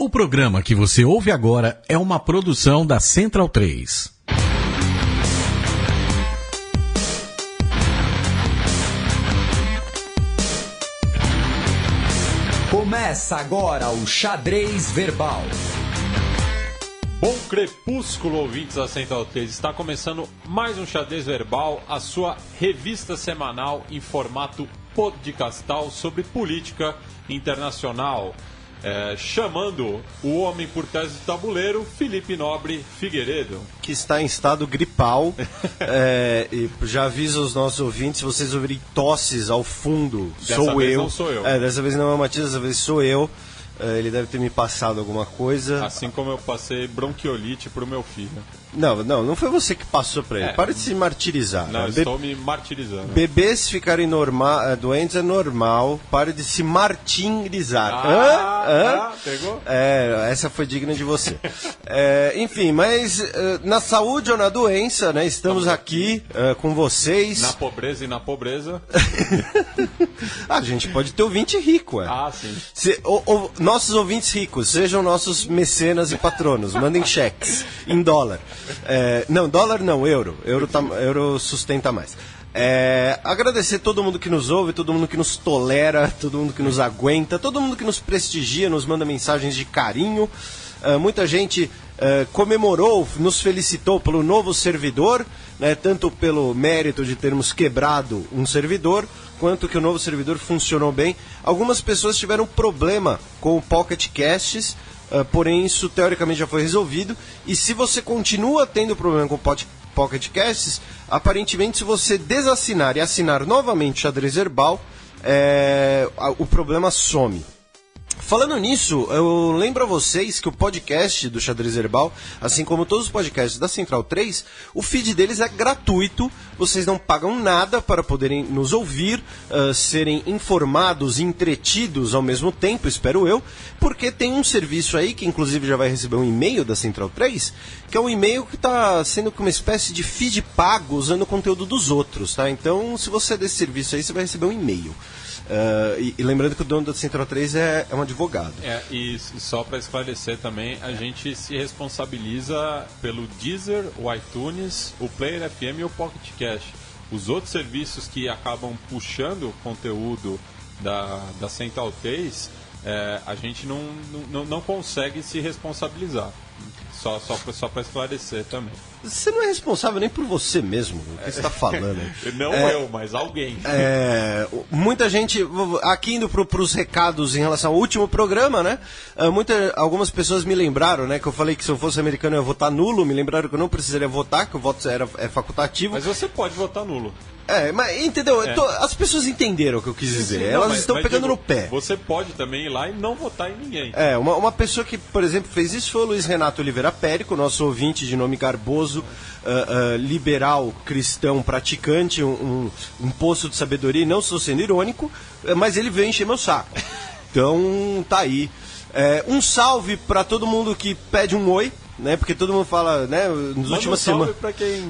O programa que você ouve agora é uma produção da Central 3. Começa agora o Xadrez Verbal. Bom crepúsculo, ouvintes da Central 3. Está começando mais um Xadrez Verbal, a sua revista semanal em formato podcastal sobre política internacional. Chamando o homem por trás do tabuleiro, Felipe Nobre Figueiredo. Que está em estado gripal. E já aviso aos nossos ouvintes, se vocês ouvirem tosses ao fundo, Dessa vez não sou eu. Dessa vez não é o Matias, dessa vez sou eu. Ele deve ter me passado alguma coisa. Assim como eu passei bronquiolite pro meu filho. Não foi você que passou pra ele. Para de se martirizar. Não, estou me martirizando. Bebês ficarem doentes é normal. Pare de se martirizar. Pegou? Essa foi digna de você. Enfim, mas na saúde ou na doença, né? Estamos aqui com vocês. Na pobreza e na pobreza. A gente pode ter ouvinte rico, sim. Nossos ouvintes ricos, sejam nossos mecenas e patronos, mandem cheques em dólar. Dólar não, euro. Euro sustenta mais. Agradecer todo mundo que nos ouve, todo mundo que nos tolera, todo mundo que nos aguenta, todo mundo que nos prestigia, nos manda mensagens de carinho. Muita gente comemorou, nos felicitou pelo novo servidor, né, tanto pelo mérito de termos quebrado um servidor, quanto que o novo servidor funcionou bem. Algumas pessoas tiveram problema com o Pocket Casts, porém isso teoricamente já foi resolvido. E se você continua tendo problema com o Pocket Casts, aparentemente se você desassinar e assinar novamente o Xadrez Verbal, o problema some. Falando nisso, eu lembro a vocês que o podcast do Xadrez Verbal, assim como todos os podcasts da Central 3, o feed deles é gratuito, vocês não pagam nada para poderem nos ouvir, serem informados e entretidos ao mesmo tempo, espero eu, porque tem um serviço aí, que inclusive já vai receber um e-mail da Central 3, que é um e-mail que está sendo uma espécie de feed pago usando o conteúdo dos outros, tá? Então, se você é desse serviço aí, você vai receber um e-mail. E lembrando que o dono da Central 3 é um advogado. E só para esclarecer também, a gente se responsabiliza pelo Deezer, o iTunes, o Player FM e o Pocket Cash. Os outros serviços que acabam puxando o conteúdo da Central 3, a gente não consegue se responsabilizar. Só para esclarecer também. Você não é responsável nem por você mesmo, o que você está falando. Não eu, mas alguém. Muita gente, aqui indo para os recados em relação ao último programa, né? Algumas pessoas me lembraram, né? Que eu falei que se eu fosse americano eu ia votar nulo, me lembraram que eu não precisaria votar, que o voto é facultativo. Mas você pode votar nulo. Mas entendeu? As pessoas entenderam o que eu quis dizer. Elas estão pegando no pé. Você pode também ir lá e não votar em ninguém. Uma pessoa que, por exemplo, fez isso foi o Luiz Renato Oliveira Périco, nosso ouvinte de nome garboso, liberal, cristão, praticante, um poço de sabedoria, e não estou sendo irônico, mas ele veio encher meu saco. Então, tá aí. Um salve para todo mundo que pede um oi, né? Porque todo mundo fala, né, nas últimas semanas.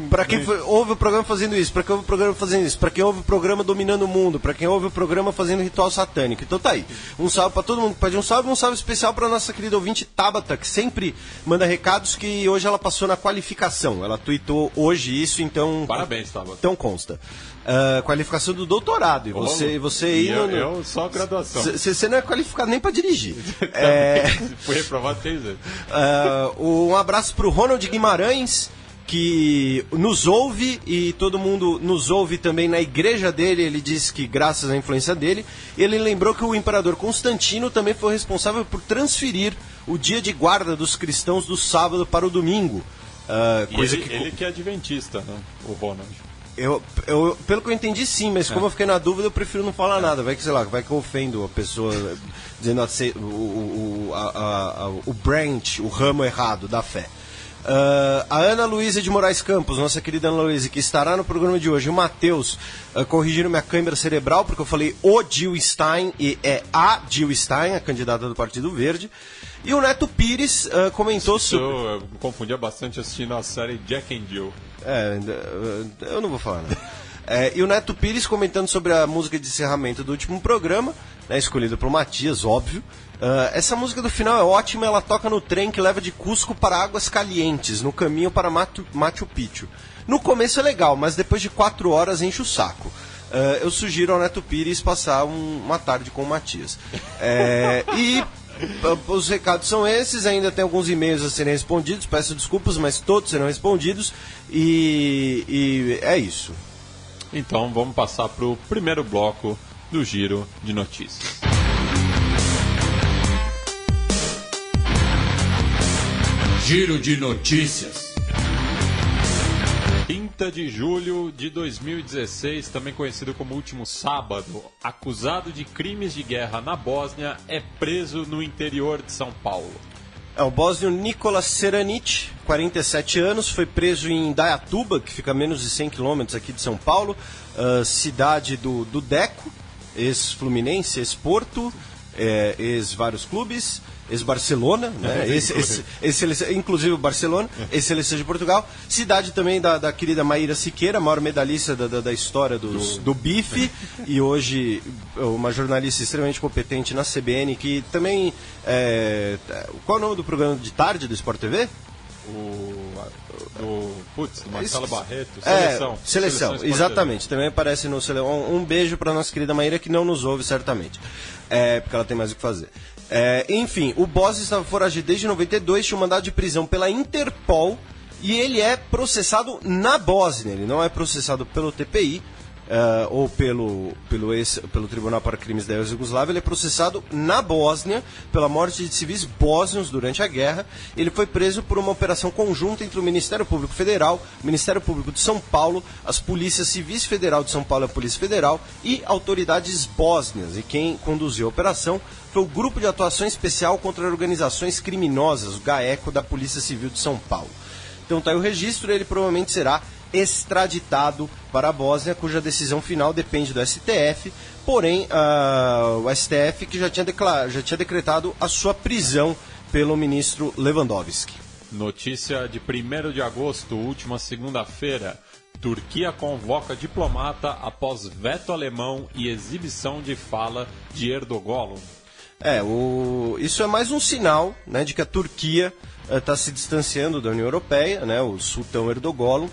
Para quem ouve o programa fazendo isso, para quem ouve o programa fazendo isso, para quem ouve o programa dominando o mundo, para quem ouve o programa fazendo ritual satânico. Então tá aí. Um salve para todo mundo que pede um salve especial para nossa querida ouvinte Tabata, que sempre manda recados, que hoje ela passou na qualificação. Ela tweetou hoje isso, então. Parabéns, Tabata. Então consta. Qualificação do doutorado. E você aí. Eu só graduação. Você não é qualificado nem para dirigir. Fui reprovado 3 vezes. Um abraço pro Ronald Guimarães, que nos ouve, e todo mundo nos ouve também na igreja dele. Ele diz que graças à influência dele, ele lembrou que o imperador Constantino também foi responsável por o dia de guarda dos cristãos do sábado para o domingo. Ele que é adventista, né? O Ronald. Pelo que eu entendi, sim, mas como eu fiquei na dúvida, eu prefiro não falar nada. Vai que eu ofendo a pessoa dizendo o branch, o ramo errado da fé. A Ana Luísa de Moraes Campos, nossa querida Ana Luísa, que estará no programa de hoje. O Matheus corrigindo minha câimbra cerebral, porque eu falei o Jill Stein e é a Jill Stein, a candidata do Partido Verde. E o Neto Pires comentou sobre... Eu me confundia bastante assistindo a série Jack and Jill. Eu não vou falar nada. E o Neto Pires comentando sobre a música de encerramento do último programa, né, escolhida pelo Matias, óbvio. Essa música do final é ótima, ela toca no trem que leva de Cusco para Águas Calientes, no caminho para Machu Picchu. No começo é legal, mas depois de 4 horas enche o saco. Eu sugiro ao Neto Pires passar uma tarde com o Matias. E os recados são esses, ainda tem alguns e-mails a serem respondidos, peço desculpas, mas todos serão respondidos, e é isso. Então vamos passar para o primeiro bloco do Giro de Notícias. Giro de Notícias. 30 de julho de 2016, também conhecido como último sábado, acusado de crimes de guerra na Bósnia, é preso no interior de São Paulo. O bósnio Nikola Seranic, 47 anos, foi preso em Indaiatuba, que fica a menos de 100 quilômetros aqui de São Paulo, cidade do Deco, ex-Fluminense, ex-Porto, ex-vários clubes, ex-Barcelona, né? Inclusive o Barcelona, ex-seleção de Portugal, cidade também da querida Maíra Siqueira, maior medalhista da história do bife, e hoje uma jornalista extremamente competente na CBN, que também... qual é o nome do programa de tarde do Sport TV? Do Marcelo Barreto, Seleção, exatamente, também aparece no Seleção. Um beijo para nossa querida Maíra, que não nos ouve certamente, porque ela tem mais o que fazer. Enfim, o Bósnia estava foragido desde 92, tinha um mandado de prisão pela Interpol, e ele é processado na Bósnia, ele não é processado pelo TPI, ou pelo Tribunal para Crimes da Ex-Yugoslávia. Ele é processado na Bósnia pela morte de civis bósnios durante a guerra. Ele foi preso por uma operação conjunta entre o Ministério Público Federal, o Ministério Público de São Paulo, as Polícias Civis Federal de São Paulo e a Polícia Federal e autoridades bósnias. E quem conduziu a operação foi o Grupo de Atuação Especial contra Organizações Criminosas, o GAECO, da Polícia Civil de São Paulo. Então tá aí o registro, ele provavelmente será extraditado para a Bósnia, cuja decisão final depende do STF, porém o STF que já tinha decretado a sua prisão pelo ministro Lewandowski. Notícia de 1º de agosto, última segunda-feira. Turquia convoca diplomata após veto alemão e exibição de fala de Erdogan. Isso é mais um sinal, né, de que a Turquia está se distanciando da União Europeia, né, o sultão Erdogan.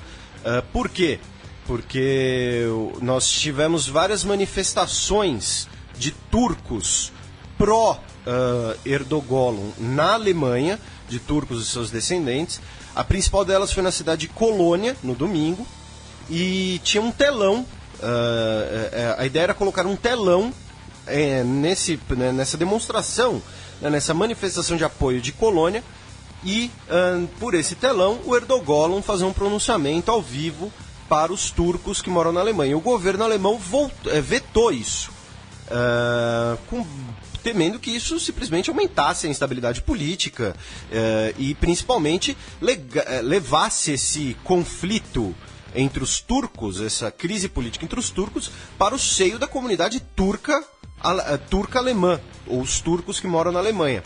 Por quê? Porque nós tivemos várias manifestações de turcos pró-Erdogan na Alemanha, de turcos e seus descendentes. A principal delas foi na cidade de Colônia, no domingo, e tinha um telão. A ideia era colocar um telão nessa demonstração, nessa manifestação de apoio de Colônia, e por esse telão o Erdogan fazer um pronunciamento ao vivo para os turcos que moram na Alemanha. O governo alemão vetou isso, temendo que isso simplesmente aumentasse a instabilidade política e principalmente levasse esse conflito entre os turcos, essa crise política entre os turcos, para o seio da comunidade turca-alemã, ou os turcos que moram na Alemanha.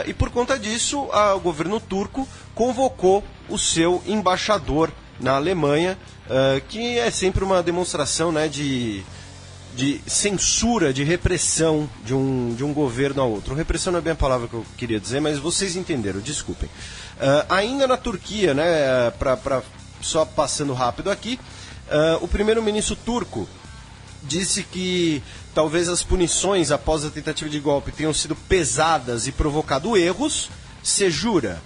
E por conta disso, o governo turco convocou o seu embaixador na Alemanha, que é sempre uma demonstração, né, de censura, de repressão de um governo a outro. Repressão não é bem a palavra que eu queria dizer, mas vocês entenderam, desculpem. Ainda na Turquia, né, só passando rápido aqui, o primeiro-ministro turco disse que talvez as punições após a tentativa de golpe tenham sido pesadas e provocado erros. Se jura.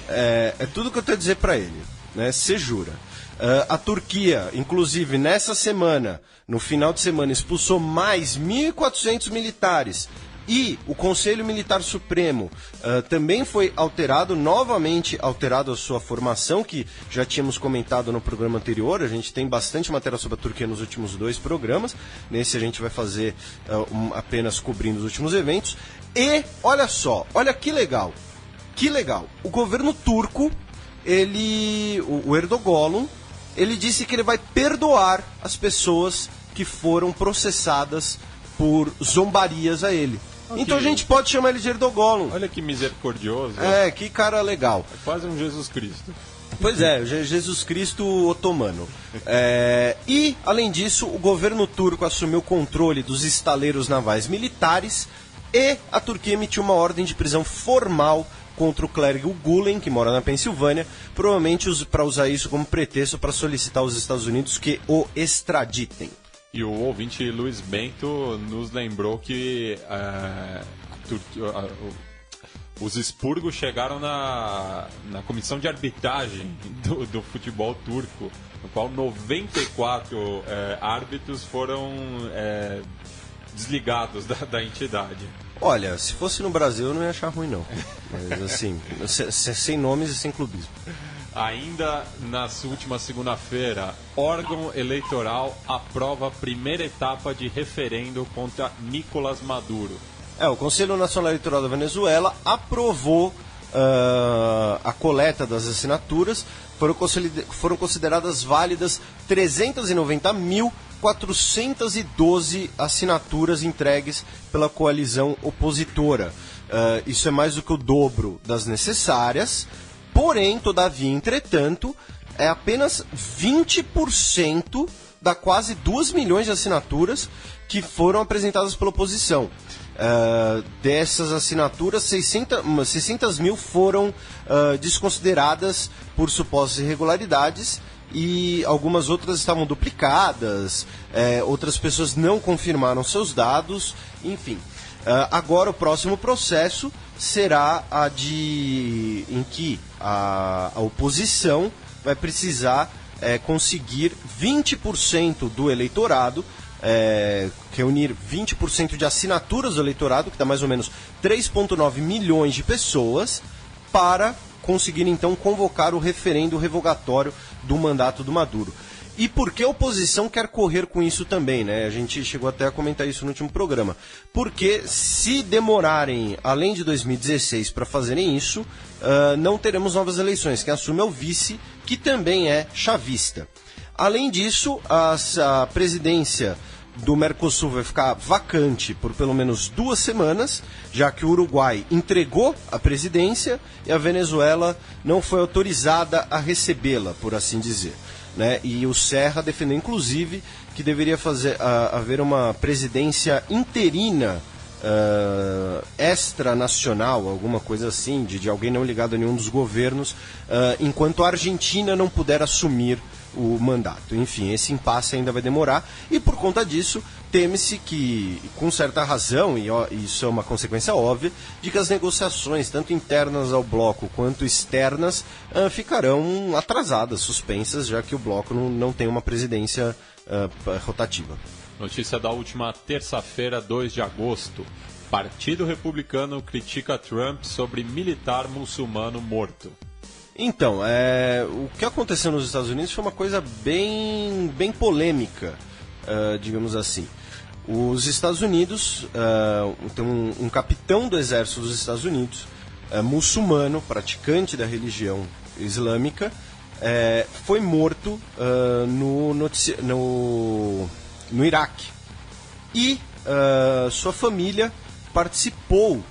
É tudo que eu tenho a dizer para ele, né? Se jura. A Turquia, inclusive, nessa semana, no final de semana, expulsou mais 1.400 militares. E o Conselho Militar Supremo também foi novamente alterado a sua formação, que já tínhamos comentado no programa anterior. A gente tem bastante matéria sobre a Turquia nos últimos 2 programas. Nesse a gente vai fazer apenas cobrindo os últimos eventos. E, olha só, olha que legal. Que legal. O governo turco, o Erdogan, ele disse que ele vai perdoar as pessoas que foram processadas por zombarias a ele. Então a gente pode chamar ele de Erdogan. Olha que misericordioso. Que cara legal. É quase um Jesus Cristo. Pois é, Jesus Cristo otomano. E, além disso, o governo turco assumiu o controle dos estaleiros navais militares E a Turquia emitiu uma ordem de prisão formal contra o clérigo Gulen, que mora na Pensilvânia, provavelmente para usar isso como pretexto para solicitar aos Estados Unidos que o extraditem. E o ouvinte Luiz Bento nos lembrou que os expurgos chegaram na comissão de arbitragem do futebol turco, no qual 94 árbitros foram desligados da entidade. Olha, se fosse no Brasil eu não ia achar ruim não, mas assim, sem nomes e sem clubismo. Ainda na última segunda-feira, órgão eleitoral aprova a primeira etapa de referendo contra Nicolás Maduro. O Conselho Nacional Eleitoral da Venezuela aprovou a coleta das assinaturas. Foram consideradas válidas 390.412 assinaturas entregues pela coalizão opositora. Isso é mais do que o dobro das necessárias. Porém, todavia, entretanto, é apenas 20% da quase 2 milhões de assinaturas que foram apresentadas pela oposição. Dessas assinaturas, 600 mil foram desconsideradas por supostas irregularidades e algumas outras estavam duplicadas, outras pessoas não confirmaram seus dados, enfim. Agora o próximo processo será em que a oposição vai precisar conseguir 20% do eleitorado, reunir 20% de assinaturas do eleitorado, que dá mais ou menos 3,9 milhões de pessoas, para conseguir então convocar o referendo revogatório do mandato do Maduro. E por que a oposição quer correr com isso também, né? A gente chegou até a comentar isso no último programa. Porque se demorarem, além de 2016, para fazerem isso, não teremos novas eleições. Quem assume é o vice, que também é chavista. Além disso, a presidência do Mercosul vai ficar vacante por pelo menos 2 semanas, já que o Uruguai entregou a presidência e a Venezuela não foi autorizada a recebê-la, por assim dizer. Né? E o Serra defendeu, inclusive, que deveria haver uma presidência interina extranacional, alguma coisa assim, de alguém não ligado a nenhum dos governos, enquanto a Argentina não puder assumir o mandato. Enfim, esse impasse ainda vai demorar e por conta disso teme-se que, com certa razão, e isso é uma consequência óbvia, de que as negociações, tanto internas ao bloco quanto externas, ficarão atrasadas, suspensas, já que o bloco não tem uma presidência rotativa. Notícia da última terça-feira, 2 de agosto. Partido Republicano critica Trump sobre militar muçulmano morto. Então, o que aconteceu nos Estados Unidos foi uma coisa bem polêmica, digamos assim. Os Estados Unidos, tem um capitão do exército dos Estados Unidos, muçulmano, praticante da religião islâmica, foi morto no Iraque. E sua família participou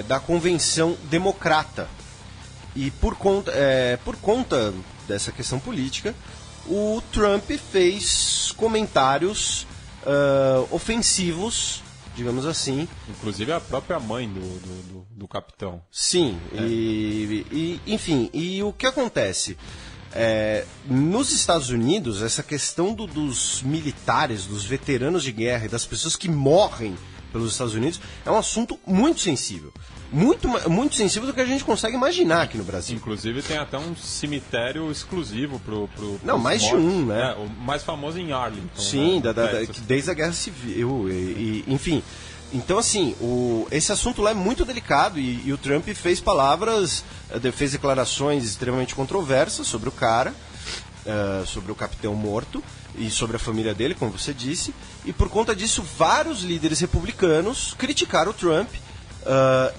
da convenção democrata. E por conta dessa questão política, o Trump fez comentários ofensivos, digamos assim. Inclusive a própria mãe do capitão. Sim, enfim, e o que acontece? Nos Estados Unidos, essa questão dos militares, dos veteranos de guerra e das pessoas que morrem pelos Estados Unidos é um assunto muito sensível. Muito sensível do que a gente consegue imaginar aqui no Brasil. Inclusive tem até um cemitério exclusivo pro não, mais mortos, de um, né? O mais famoso em Arlington. Sim, né? desde a Guerra Civil, enfim. Então, assim, esse assunto lá é muito delicado e o Trump fez declarações extremamente controversas sobre o cara, sobre o capitão morto e sobre a família dele, como você disse. E por conta disso, vários líderes republicanos criticaram o Trump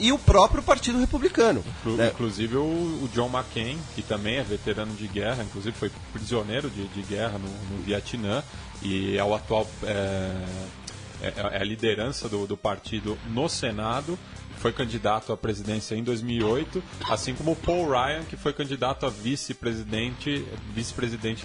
e o próprio Partido Republicano. Inclusive o John McCain, que também é veterano de guerra, inclusive foi prisioneiro de guerra no Vietnã e é o atual... a liderança do partido no Senado, foi candidato à presidência em 2008, assim como o Paul Ryan, que foi candidato a vice-presidente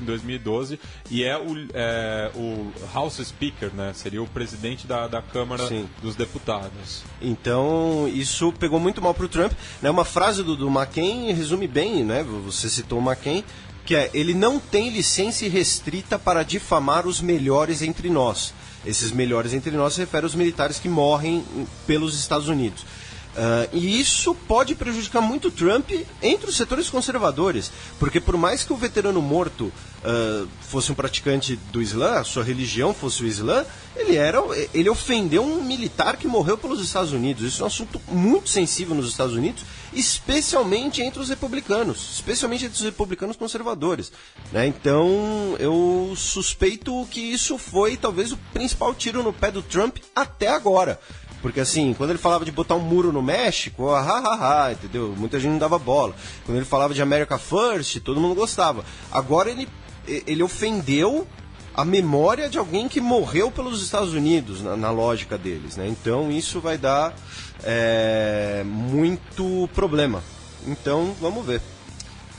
em 2012, e é o House Speaker, né? Seria o presidente da Câmara dos Deputados. Então, isso pegou muito mal para o Trump. Né? Uma frase do McCain resume bem, né? Você citou o McCain, que é: ele não tem licença restrita para difamar os melhores entre nós. Esses melhores entre nós se refere aos militares que morrem pelos Estados Unidos. E isso pode prejudicar muito o Trump entre os setores conservadores, porque por mais que o veterano morto fosse um praticante do Islã, a sua religião fosse o Islã, ele ofendeu um militar que morreu pelos Estados Unidos. Isso é um assunto muito sensível nos Estados Unidos, especialmente entre os republicanos conservadores. Né? Então, eu suspeito que isso foi talvez o principal tiro no pé do Trump até agora. Porque assim, quando ele falava de botar um muro no México, entendeu? Muita gente não dava bola. Quando ele falava de America First, todo mundo gostava. Agora ele ofendeu a memória de alguém que morreu pelos Estados Unidos, na lógica deles, né? Então isso vai dar muito problema. Então, vamos ver.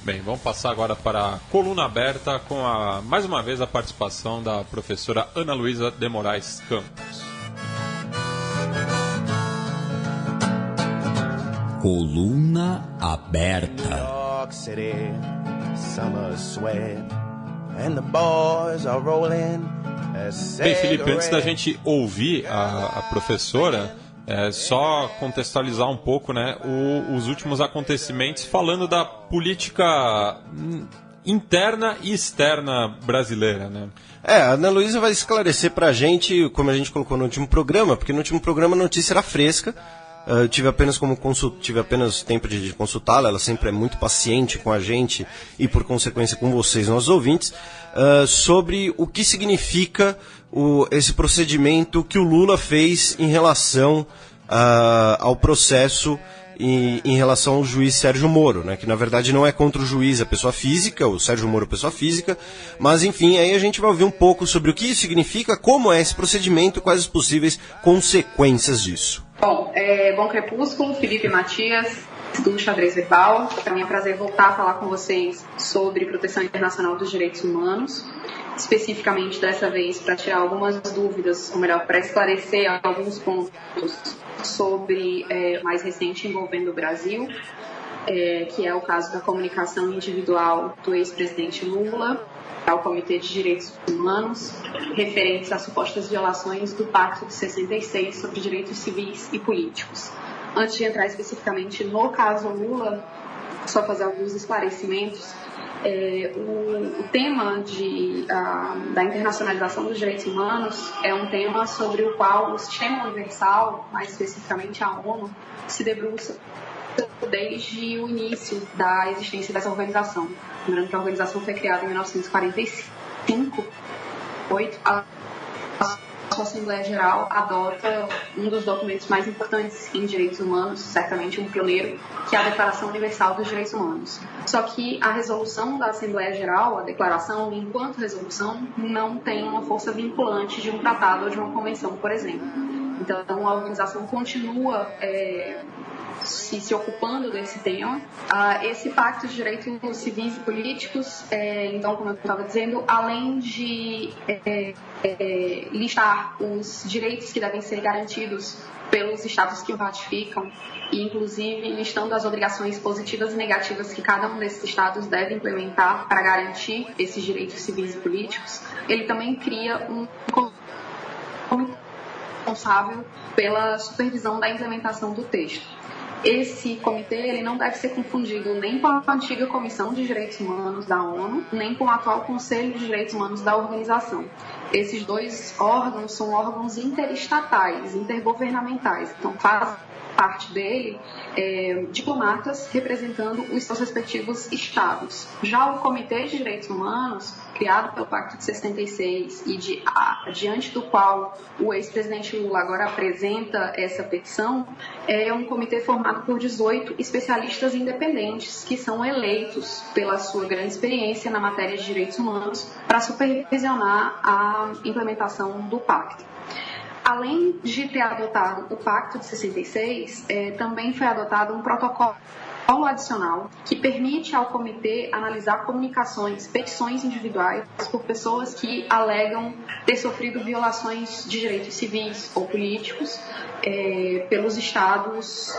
Bem, vamos passar agora para a coluna aberta com mais uma vez a participação da professora Ana Luísa de Moraes Campos. Coluna aberta. Bem, Felipe, antes da gente ouvir a professora, só contextualizar um pouco, né, os últimos acontecimentos falando da política interna e externa brasileira, né? A Ana Luísa vai esclarecer pra gente, como a gente colocou no último programa, porque no último programa a notícia era fresca. Tive apenas tempo de consultá-la. Ela sempre é muito paciente com a gente e, por consequência, com vocês, nossos ouvintes, sobre o que significa esse procedimento que o Lula fez em relação ao processo em relação ao juiz Sérgio Moro, né, que na verdade não é contra o juiz, a pessoa física, o Sérgio Moro, a pessoa física, mas enfim, aí a gente vai ouvir um pouco sobre o que isso significa, como é esse procedimento e quais as possíveis consequências disso. Bom crepúsculo, Felipe e Matias, do Xadrez Verbal. Para mim é um prazer voltar a falar com vocês sobre proteção internacional dos direitos humanos, especificamente dessa vez para tirar algumas dúvidas, ou melhor, para esclarecer alguns pontos sobre o mais recente envolvendo o Brasil, que é o caso da comunicação individual do ex-presidente Lula ao Comitê de Direitos Humanos, referentes às supostas violações do Pacto de 66 sobre direitos civis e políticos. Antes de entrar especificamente no caso Lula, só fazer alguns esclarecimentos. O tema da internacionalização dos direitos humanos é um tema sobre o qual o sistema universal, mais especificamente a ONU, se debruça desde o início da existência dessa organização. Lembrando que a organização foi criada em 1945, a sua Assembleia Geral adota um dos documentos mais importantes em direitos humanos, certamente um pioneiro, que é a Declaração Universal dos Direitos Humanos. Só que a resolução da Assembleia Geral, a declaração, enquanto resolução, não tem uma força vinculante de um tratado ou de uma convenção, por exemplo. Então, a organização continua se ocupando desse tema. Esse Pacto de Direitos Civis e Políticos, então, como eu estava dizendo, além de listar os direitos que devem ser garantidos pelos estados que o ratificam, e inclusive listando as obrigações positivas e negativas que cada um desses estados deve implementar para garantir esses direitos civis e políticos, ele também cria um responsável pela supervisão da implementação do texto. Esse comitê ele não deve ser confundido nem com a antiga Comissão de Direitos Humanos da ONU, nem com o atual Conselho de Direitos Humanos da organização. Esses dois órgãos são órgãos interestatais, intergovernamentais. Então, faz parte dele diplomatas representando os seus respectivos estados. Já o Comitê de Direitos Humanos, criado pelo Pacto de 66 e diante do qual o ex-presidente Lula agora apresenta essa petição, é um comitê formado por 18 especialistas independentes que são eleitos pela sua grande experiência na matéria de direitos humanos para supervisionar a implementação do pacto. Além de ter adotado o Pacto de 66, também foi adotado um protocolo adicional que permite ao comitê analisar comunicações, petições individuais por pessoas que alegam ter sofrido violações de direitos civis ou políticos pelos estados,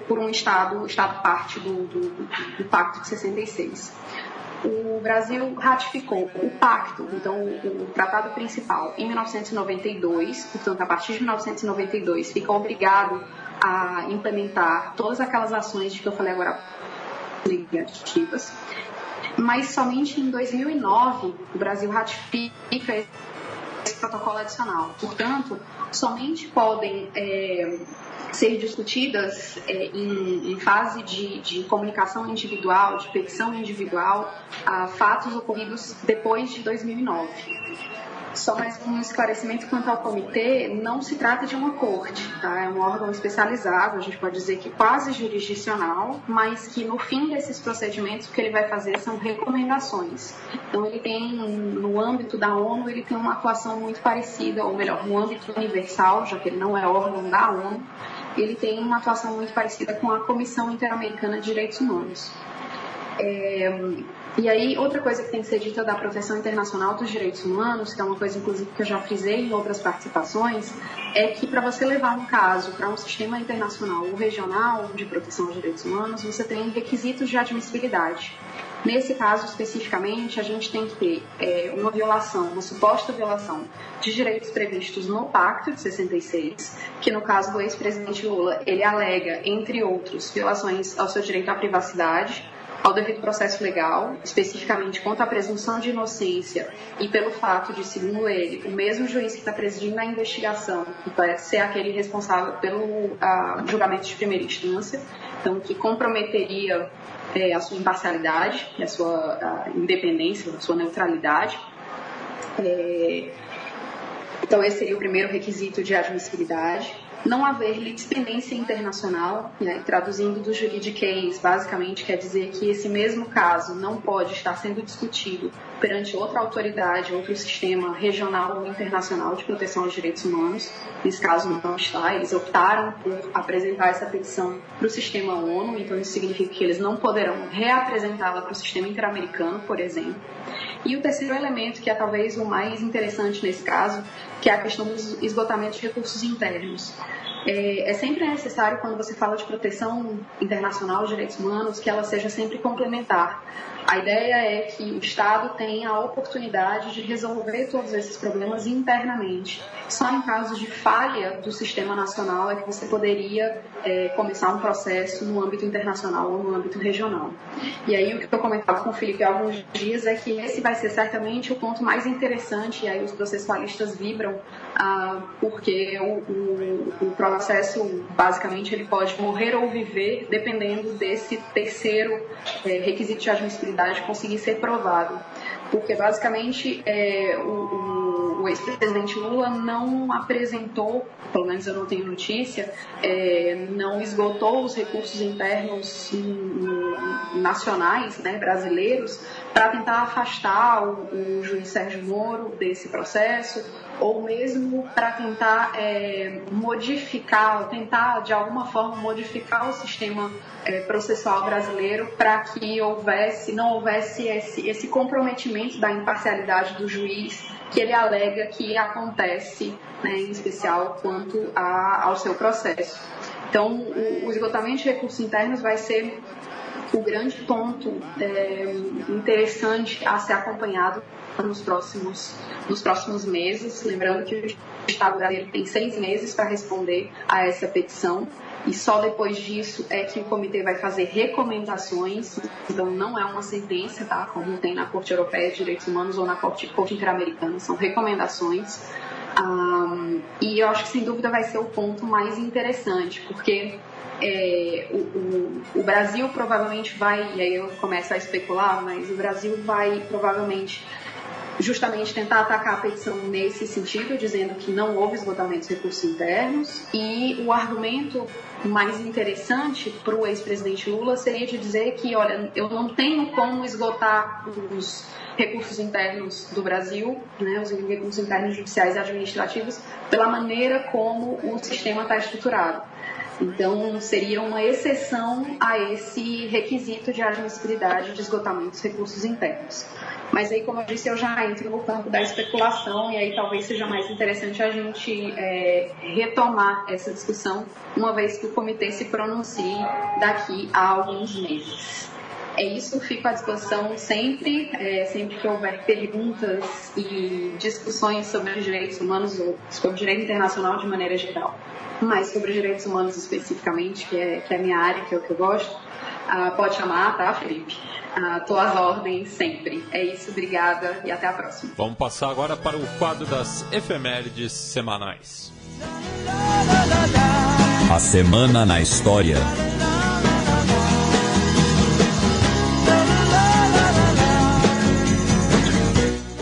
por um estado parte do Pacto de 66. O Brasil ratificou o pacto, então o tratado principal, em 1992, portanto, a partir de 1992, fica obrigado a implementar todas aquelas ações de que eu falei agora, negativas, mas somente em 2009 o Brasil ratifica esse protocolo adicional. Portanto, somente podem ser discutidas em fase de comunicação individual, de petição individual, fatos ocorridos depois de 2009. Só mais um esclarecimento quanto ao comitê, não se trata de uma corte, tá? É um órgão especializado, a gente pode dizer que quase jurisdicional, mas que no fim desses procedimentos o que ele vai fazer são recomendações. Então ele tem, no âmbito da ONU, ele tem uma atuação muito parecida, ou melhor, no âmbito universal, já que ele não é órgão da ONU, ele tem uma atuação muito parecida com a Comissão Interamericana de Direitos Humanos. E aí, outra coisa que tem que ser dita da proteção internacional dos direitos humanos, que é uma coisa, inclusive, que eu já frisei em outras participações, é que para você levar um caso para um sistema internacional ou regional de proteção aos direitos humanos, você tem requisitos de admissibilidade. Nesse caso, especificamente, a gente tem que ter uma violação, uma suposta violação de direitos previstos no Pacto de 66, que no caso do ex-presidente Lula, ele alega, entre outros, violações ao seu direito à privacidade, ao devido processo legal, especificamente contra a presunção de inocência e pelo fato de, segundo ele, o mesmo juiz que está presidindo a investigação ser aquele responsável pelo julgamento de primeira instância, então que comprometeria a sua imparcialidade, a sua independência, a sua neutralidade. Então esse seria o primeiro requisito de admissibilidade. Não haver litispenícia internacional, né, traduzindo do juridiquês, basicamente quer dizer que esse mesmo caso não pode estar sendo discutido perante outra autoridade, outro sistema regional ou internacional de proteção aos direitos humanos. Nesse caso não está, eles optaram por apresentar essa petição para o sistema ONU, então isso significa que eles não poderão reapresentá-la para o sistema interamericano, por exemplo. E o terceiro elemento, que é talvez o mais interessante nesse caso, que é a questão do esgotamento de recursos internos. É sempre necessário, quando você fala de proteção internacional de direitos humanos, que ela seja sempre complementar. A ideia é que o Estado tenha a oportunidade de resolver todos esses problemas internamente. Só em caso de falha do sistema nacional é que você poderia começar um processo no âmbito internacional ou no âmbito regional. E aí o que eu comentava com o Felipe há alguns dias é que esse vai ser certamente o ponto mais interessante, e aí os processualistas vibram, porque o processo, basicamente, ele pode morrer ou viver dependendo desse terceiro requisito de admissibilidade conseguir ser provado. Porque, basicamente, o ex-presidente Lula não apresentou, pelo menos eu não tenho notícia, não esgotou os recursos internos nacionais, né, brasileiros, para tentar afastar o juiz Sérgio Moro desse processo, ou mesmo para tentar modificar, tentar de alguma forma modificar o sistema processual brasileiro para que não houvesse esse comprometimento da imparcialidade do juiz que ele alega que acontece, né, em especial quanto ao seu processo. Então, o esgotamento de recursos internos vai ser o grande ponto interessante a ser acompanhado nos próximos meses. Lembrando que o Estado brasileiro tem 6 meses para responder a essa petição, e só depois disso é que o comitê vai fazer recomendações. Então não é uma sentença, tá? Como tem na Corte Europeia de Direitos Humanos ou na Corte Interamericana, são recomendações. E eu acho que sem dúvida vai ser o ponto mais interessante, porque o Brasil provavelmente vai, e aí eu começo a especular, mas o Brasil vai provavelmente justamente tentar atacar a petição nesse sentido, dizendo que não houve esgotamento de recursos internos, e o argumento mais interessante para o ex-presidente Lula seria de dizer que, olha, eu não tenho como esgotar os recursos internos do Brasil, né, os recursos internos judiciais e administrativos, pela maneira como o sistema está estruturado. Então, seria uma exceção a esse requisito de admissibilidade de esgotamento dos recursos internos. Mas aí, como eu disse, eu já entro no campo da especulação, e aí talvez seja mais interessante a gente retomar essa discussão, uma vez que o comitê se pronuncie daqui a alguns meses. É isso, fico à disposição sempre que houver perguntas e discussões sobre direitos humanos ou sobre direito internacional de maneira geral, mas sobre direitos humanos especificamente, que é a minha área, que é o que eu gosto, pode chamar, tá, Felipe? Estou às ordens sempre. É isso, obrigada e até a próxima. Vamos passar agora para o quadro das efemérides semanais. A Semana na História.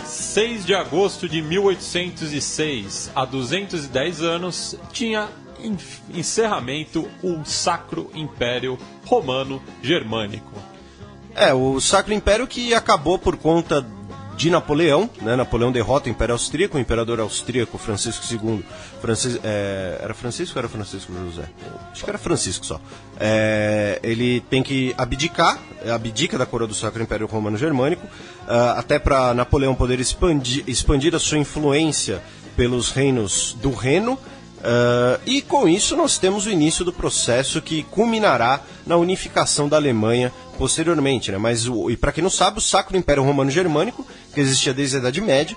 6 de agosto de 1806, há 210 anos, tinha encerramento o Sacro Império Romano Germânico. O Sacro Império que acabou por conta de Napoleão, né? Napoleão derrota o Império Austríaco, o Imperador Austríaco Francisco II, era Francisco ou era Francisco José? Acho que era Francisco só. Ele tem que abdica da coroa do Sacro Império Romano Germânico, até para Napoleão poder expandir a sua influência pelos reinos do Reno, e com isso nós temos o início do processo que culminará na unificação da Alemanha posteriormente, né? Mas e para quem não sabe, o Sacro Império Romano Germânico, que existia desde a Idade Média,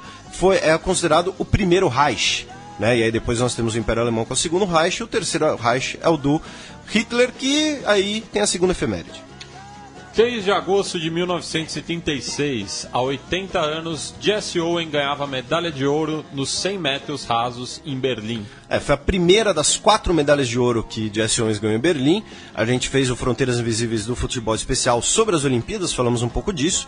é considerado o primeiro Reich, né? E aí depois nós temos o Império Alemão com o segundo Reich, e o terceiro Reich é o do Hitler, que aí tem a segunda efeméride. 3 de agosto de 1936, há 80 anos, Jesse Owens ganhava a medalha de ouro nos 100 metros rasos em Berlim. Foi a primeira das 4 medalhas de ouro que Jesse Owens ganhou em Berlim. A gente fez o Fronteiras Invisíveis do Futebol Especial sobre as Olimpíadas, falamos um pouco disso,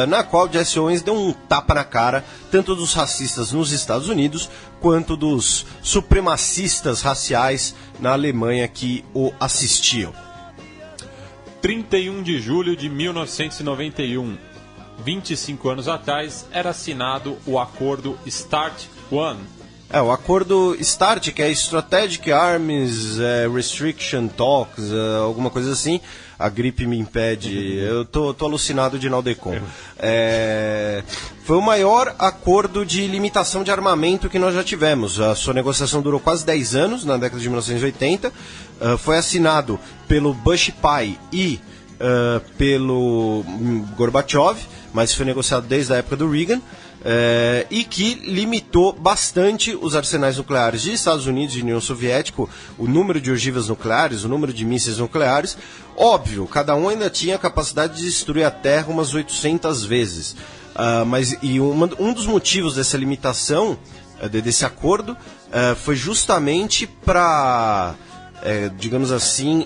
na qual Jesse Owens deu um tapa na cara, tanto dos racistas nos Estados Unidos, quanto dos supremacistas raciais na Alemanha que o assistiam. 31 de julho de 1991, 25 anos atrás, era assinado o Acordo START I. O Acordo START, que é Strategic Arms Restriction Talks, alguma coisa assim. A gripe me impede, eu tô alucinado de Naldecon. Foi o maior acordo de limitação de armamento que nós já tivemos. A sua negociação durou quase 10 anos, na década de 1980. Foi assinado pelo Bush pai e pelo Gorbachev, mas foi negociado desde a época do Reagan. E que limitou bastante os arsenais nucleares de Estados Unidos e União Soviética, o número de ogivas nucleares, o número de mísseis nucleares. Óbvio, cada um ainda tinha a capacidade de destruir a Terra umas 800 vezes. Um dos motivos dessa limitação, desse acordo, foi justamente para, digamos assim,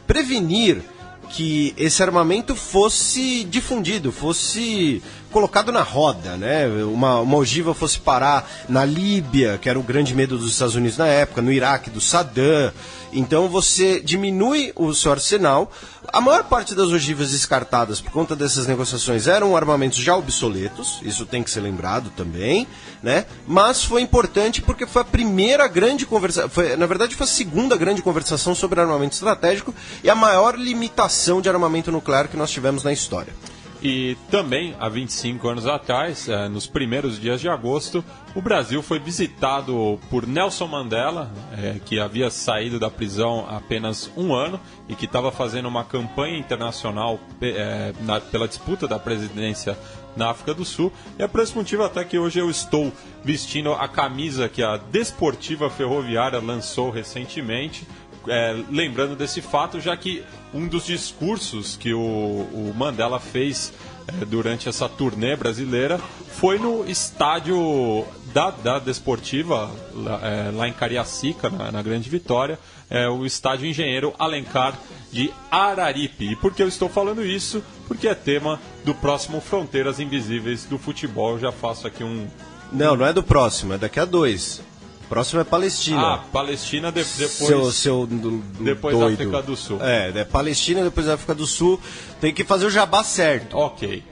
prevenir que esse armamento fosse difundido, fosse colocado na roda, né? Uma ogiva fosse parar na Líbia, que era o grande medo dos Estados Unidos na época, no Iraque, do Saddam. Então você diminui o seu arsenal. A maior parte das ogivas descartadas por conta dessas negociações eram armamentos já obsoletos, isso tem que ser lembrado também, né? Mas foi importante porque foi a primeira grande conversação, na verdade foi a segunda grande conversação sobre armamento estratégico e a maior limitação de armamento nuclear que nós tivemos na história. E também, há 25 anos atrás, nos primeiros dias de agosto, o Brasil foi visitado por Nelson Mandela, que havia saído da prisão há apenas um ano e que estava fazendo uma campanha internacional pela disputa da presidência na África do Sul. E é por esse motivo até que hoje eu estou vestindo a camisa que a Desportiva Ferroviária lançou recentemente, lembrando desse fato, já que um dos discursos que o Mandela fez durante essa turnê brasileira foi no estádio da Desportiva, lá em Cariacica, na Grande Vitória, o estádio Engenheiro Alencar de Araripe. E por que eu estou falando isso? Porque é tema do próximo Fronteiras Invisíveis do Futebol. Eu já faço aqui um... Não é do próximo, é daqui a 2. O próximo é Palestina. Ah, Palestina depois... Depois da África do Sul. É Palestina, depois da África do Sul. Tem que fazer o jabá certo. Ok.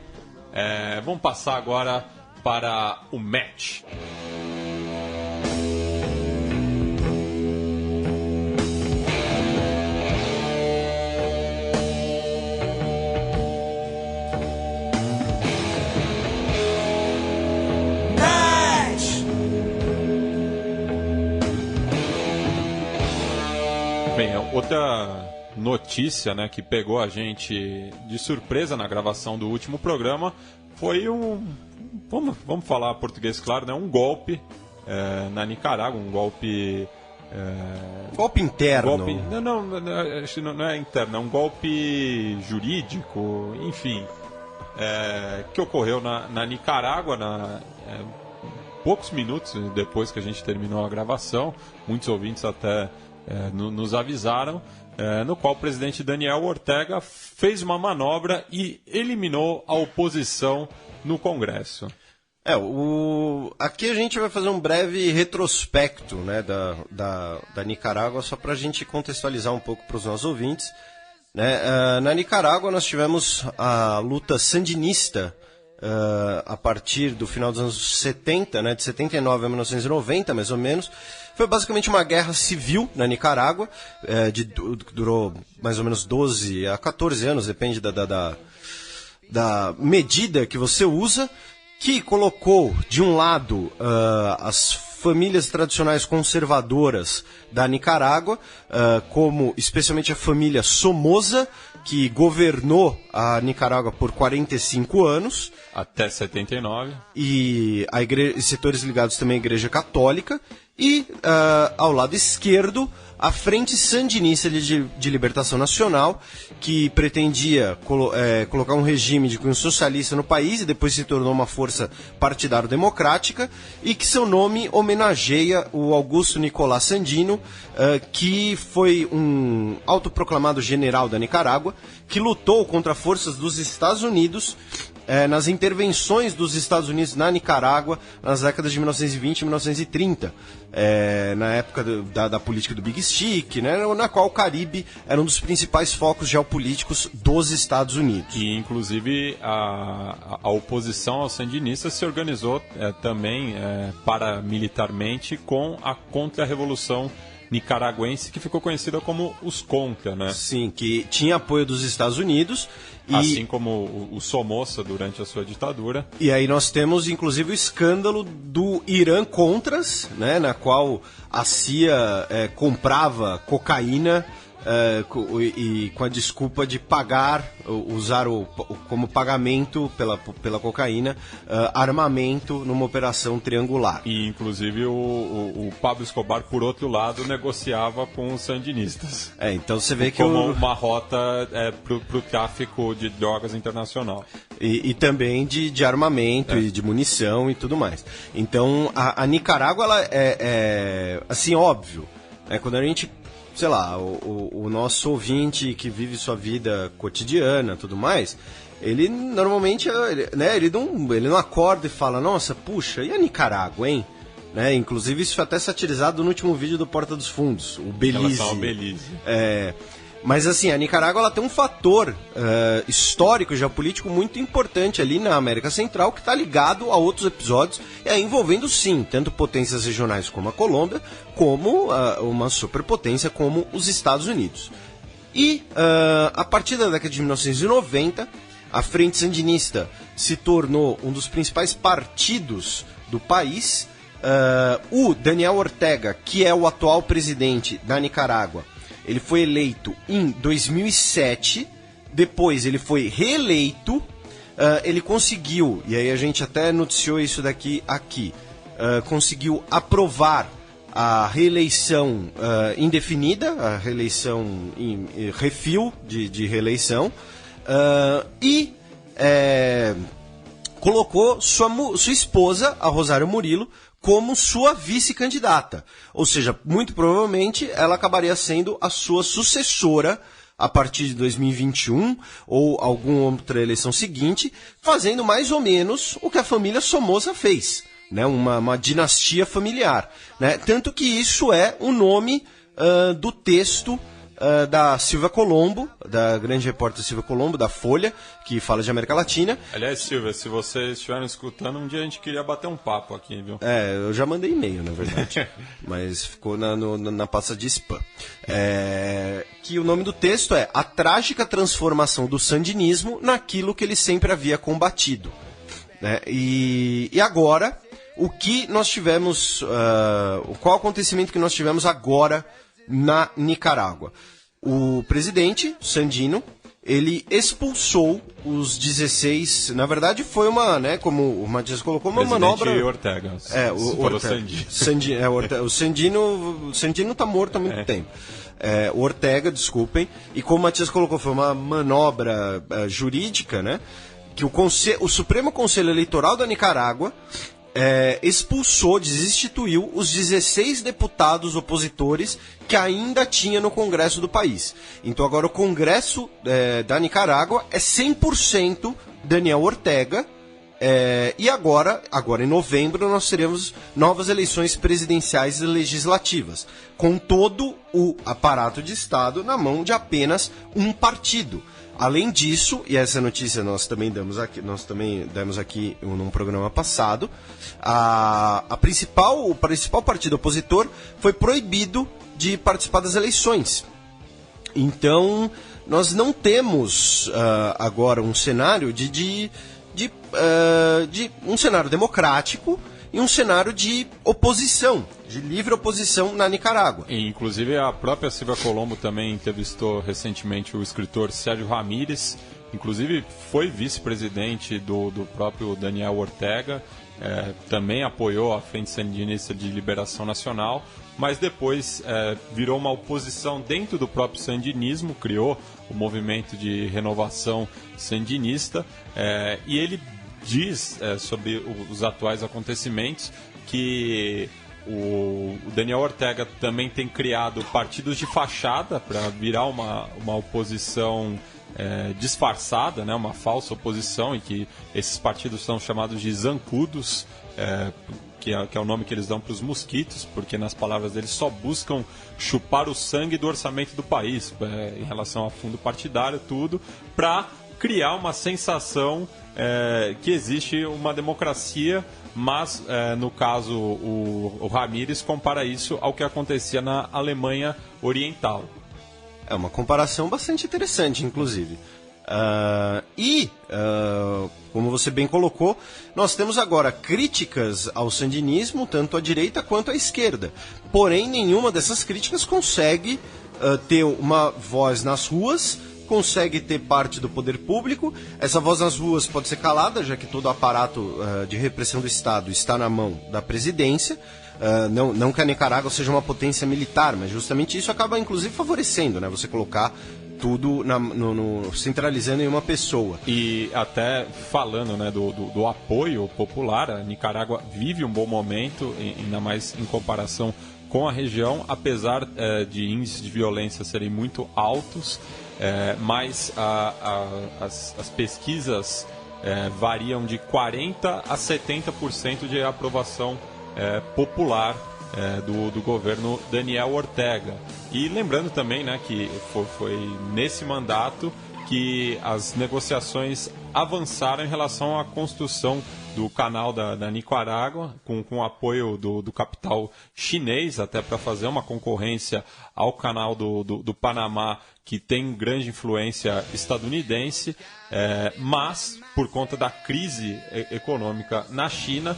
Vamos passar agora para o match. Bem, outra notícia, né, que pegou a gente de surpresa na gravação do último programa foi vamos falar português claro, né, um golpe na Nicarágua, um golpe... Golpe interno. Não é interno, é um golpe jurídico, enfim, que ocorreu na Nicarágua, poucos minutos depois que a gente terminou a gravação. Muitos ouvintes até nos avisaram, no qual o presidente Daniel Ortega fez uma manobra e eliminou a oposição no Congresso. Aqui a gente vai fazer um breve retrospecto, né, da Nicarágua, só para a gente contextualizar um pouco para os nossos ouvintes. Né? Na Nicarágua nós tivemos a luta sandinista a partir do final dos anos 70, né, de 79 a 1990, mais ou menos. Foi basicamente uma guerra civil na Nicarágua, durou mais ou menos 12 a 14 anos, depende da medida que você usa, que colocou, de um lado, as famílias tradicionais conservadoras da Nicarágua, como especialmente a família Somoza, que governou a Nicarágua por 45 anos. Até 79. E setores ligados também à Igreja Católica. E, ao lado esquerdo, a Frente Sandinista de Libertação Nacional, que pretendia colocar um regime de cunho socialista no país e depois se tornou uma força partidário-democrática, e que seu nome homenageia o Augusto Nicolás Sandino, que foi um autoproclamado general da Nicarágua, que lutou contra forças dos Estados Unidos nas intervenções dos Estados Unidos na Nicarágua nas décadas de 1920 e 1930, na época da política do Big Stick, né, na qual o Caribe era um dos principais focos geopolíticos dos Estados Unidos. E, inclusive, a oposição aos sandinistas se organizou também paramilitarmente com a contra-revolução nicaragüense, que ficou conhecida como os Contra, né? Sim, que tinha apoio dos Estados Unidos. Assim como o Somoza durante a sua ditadura. E aí nós temos, inclusive, o escândalo do Irã Contras, né, na qual a CIA comprava cocaína e com a desculpa de usar como pagamento pela cocaína, armamento numa operação triangular. E, inclusive, o Pablo Escobar, por outro lado, negociava com os sandinistas. Então você vê que como uma rota para o tráfico de drogas internacional. E também de armamento e de munição e tudo mais. Então, a Nicarágua, ela assim, óbvio, quando a gente... sei lá, o nosso ouvinte que vive sua vida cotidiana, tudo mais, ele normalmente, né, ele não acorda e fala, nossa, puxa, e a Nicarágua, hein? Né? Inclusive isso foi até satirizado no último vídeo do Porta dos Fundos, o Belize. Mas assim, a Nicarágua, ela tem um fator histórico, geopolítico muito importante ali na América Central, que está ligado a outros episódios, envolvendo sim, tanto potências regionais como a Colômbia, como uma superpotência como os Estados Unidos. E a partir da década de 1990, a Frente Sandinista se tornou um dos principais partidos do país. O Daniel Ortega, que é o atual presidente da Nicarágua, ele foi eleito em 2007, depois ele foi reeleito, ele conseguiu, e aí a gente até noticiou isso aqui, conseguiu aprovar a reeleição indefinida, a reeleição em refil de reeleição, e colocou sua esposa, a Rosário Murillo, como sua vice-candidata. Ou seja, muito provavelmente ela acabaria sendo a sua sucessora a partir de 2021 ou alguma outra eleição seguinte, fazendo mais ou menos o que a família Somoza fez, né? Uma dinastia familiar, né? Tanto que isso é o nome do texto da Silvia Colombo, da grande repórter Silvia Colombo, da Folha, que fala de América Latina. Aliás, Silvia, se vocês estiverem escutando, um dia a gente queria bater um papo aqui, viu? Eu já mandei e-mail, na verdade, mas ficou na pasta de spam. Que o nome do texto é A Trágica Transformação do Sandinismo naquilo que ele sempre havia combatido. Né? E agora, o que nós tivemos, qual acontecimento que nós tivemos agora na Nicarágua? O presidente Sandino, ele expulsou os 16, na verdade foi uma, né, como o Matias colocou, uma manobra... Ortega. O Sandino está morto há muito tempo. O Ortega, desculpem, e como o Matias colocou, foi uma manobra jurídica, né, que o Supremo Conselho Eleitoral da Nicarágua expulsou, desinstituiu os 16 deputados opositores que ainda tinha no Congresso do país. Então agora o Congresso da Nicarágua é 100% Daniel Ortega, e agora em novembro nós teremos novas eleições presidenciais e legislativas, com todo o aparato de Estado na mão de apenas um partido. Além disso, e essa notícia nós também demos aqui num programa passado, o principal partido opositor foi proibido de participar das eleições. Então, nós não temos agora um cenário de um cenário democrático e um cenário de oposição, de livre oposição na Nicarágua. E, inclusive, a própria Silvia Colombo também entrevistou recentemente o escritor Sérgio Ramírez, inclusive foi vice-presidente do próprio Daniel Ortega, também apoiou a Frente Sandinista de Liberação Nacional, mas depois virou uma oposição dentro do próprio sandinismo, criou o movimento de renovação sandinista, e ele diz sobre os atuais acontecimentos que o Daniel Ortega também tem criado partidos de fachada para virar uma oposição disfarçada, né, uma falsa oposição, em que esses partidos são chamados de zancudos, que é o nome que eles dão para os mosquitos, porque nas palavras deles só buscam chupar o sangue do orçamento do país, em relação ao fundo partidário, tudo, para criar uma sensação que existe uma democracia, mas no caso o Ramírez compara isso ao que acontecia na Alemanha Oriental. É uma comparação bastante interessante, inclusive. Como você bem colocou, nós temos agora críticas ao sandinismo, tanto à direita quanto à esquerda. Porém, nenhuma dessas críticas consegue ter uma voz nas ruas, consegue ter parte do poder público. Essa voz nas ruas pode ser calada, já que todo o aparato de repressão do Estado está na mão da presidência. Não que a Nicarágua seja uma potência militar, mas justamente isso acaba, inclusive, favorecendo, né? Você colocar tudo centralizando em uma pessoa. E até falando, né, do apoio popular, a Nicarágua vive um bom momento, ainda mais em comparação com a região, apesar de índices de violência serem muito altos, mas as pesquisas variam de 40% a 70% de aprovação popular do governo Daniel Ortega. E lembrando também, né, que foi nesse mandato que as negociações avançaram em relação à construção do canal da Nicarágua, com o apoio do capital chinês, até para fazer uma concorrência ao canal do Panamá, que tem grande influência estadunidense, mas, por conta da crise econômica na China,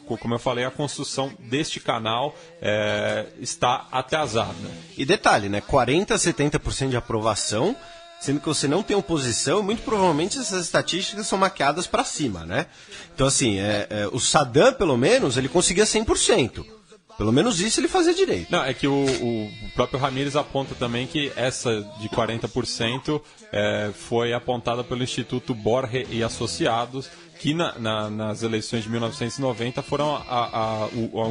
como eu falei, a construção deste canal está atrasada. E detalhe, né, 40% a 70% de aprovação, sendo que você não tem oposição, muito provavelmente essas estatísticas são maquiadas para cima, né? Então, assim, o Saddam, pelo menos, ele conseguia 100%. Pelo menos isso ele fazia direito. Não, é que o próprio Ramírez aponta também que essa de 40% foi apontada pelo Instituto Borge e Associados, que nas eleições de 1990 foram o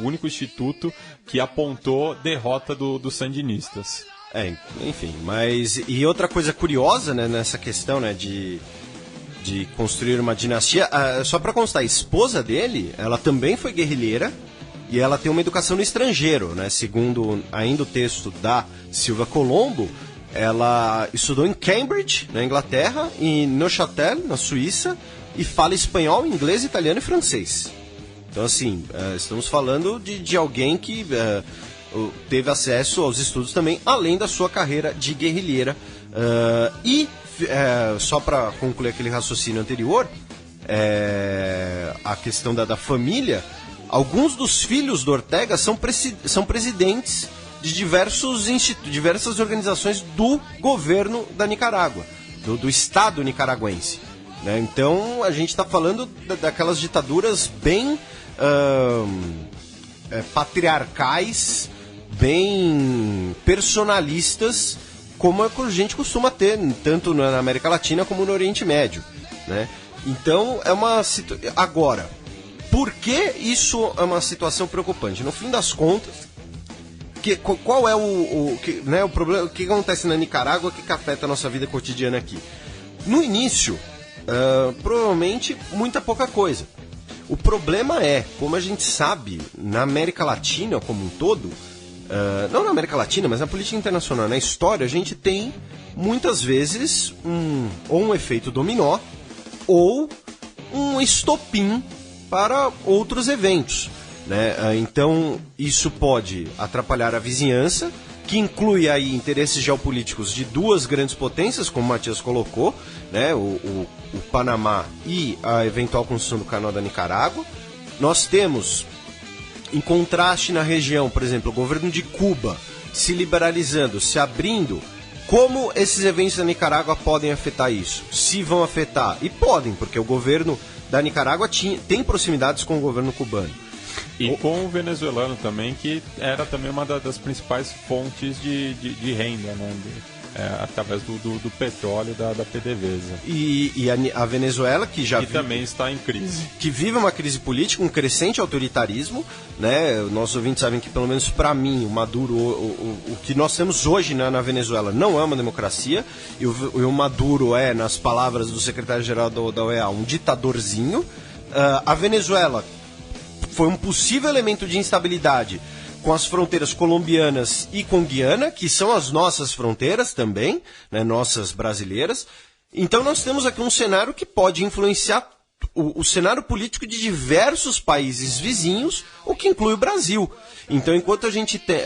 único instituto que apontou derrota dos sandinistas. Enfim, mas... E outra coisa curiosa, né, nessa questão, né, de construir uma dinastia, só para constar, a esposa dele, ela também foi guerrilheira e ela tem uma educação no estrangeiro, né, segundo ainda o texto da Silvia Colombo, ela estudou em Cambridge, na Inglaterra, e Neuchâtel, na Suíça, e fala espanhol, inglês, italiano e francês. Então, assim, estamos falando de alguém que teve acesso aos estudos também, além da sua carreira de guerrilheira. Só para concluir aquele raciocínio anterior, a questão da família, alguns dos filhos do Ortega são presidentes de diversas organizações do governo da Nicarágua, do Estado nicaragüense. Né? Então, a gente está falando daquelas ditaduras bem patriarcais, bem personalistas, como a gente costuma ter, tanto na América Latina como no Oriente Médio. Né? Então, é uma situação... Agora, por que isso é uma situação preocupante? No fim das contas, qual é o problema? O que acontece na Nicarágua que afeta a nossa vida cotidiana aqui? No início, provavelmente muita pouca coisa. O problema é, como a gente sabe, na América Latina como um todo, não na América Latina, mas na política internacional, na história, a gente tem muitas vezes um efeito dominó ou um estopim para outros eventos. Né? Então, isso pode atrapalhar a vizinhança, que inclui aí interesses geopolíticos de duas grandes potências, como o Matias colocou, né? o Panamá e a eventual construção do canal da Nicarágua. Nós temos, em contraste na região, por exemplo, o governo de Cuba se liberalizando, se abrindo. Como esses eventos da Nicarágua podem afetar isso? Se vão afetar, e podem, porque o governo da Nicarágua tem proximidades com o governo cubano. E com o venezuelano também, que era também uma das principais fontes de renda, né? Através do petróleo da PDVSA. E a Venezuela, que também está em crise. Que vive uma crise política, um crescente autoritarismo, né? Nossos ouvintes sabem que, pelo menos para mim, o Maduro, o que nós temos hoje, né, na Venezuela não é uma democracia, e o Maduro é, nas palavras do secretário-geral da OEA, um ditadorzinho. A Venezuela foi um possível elemento de instabilidade com as fronteiras colombianas e com Guiana, que são as nossas fronteiras também, né, nossas brasileiras. Então nós temos aqui um cenário que pode influenciar o cenário político de diversos países vizinhos, o que inclui o Brasil. Então, enquanto a gente tem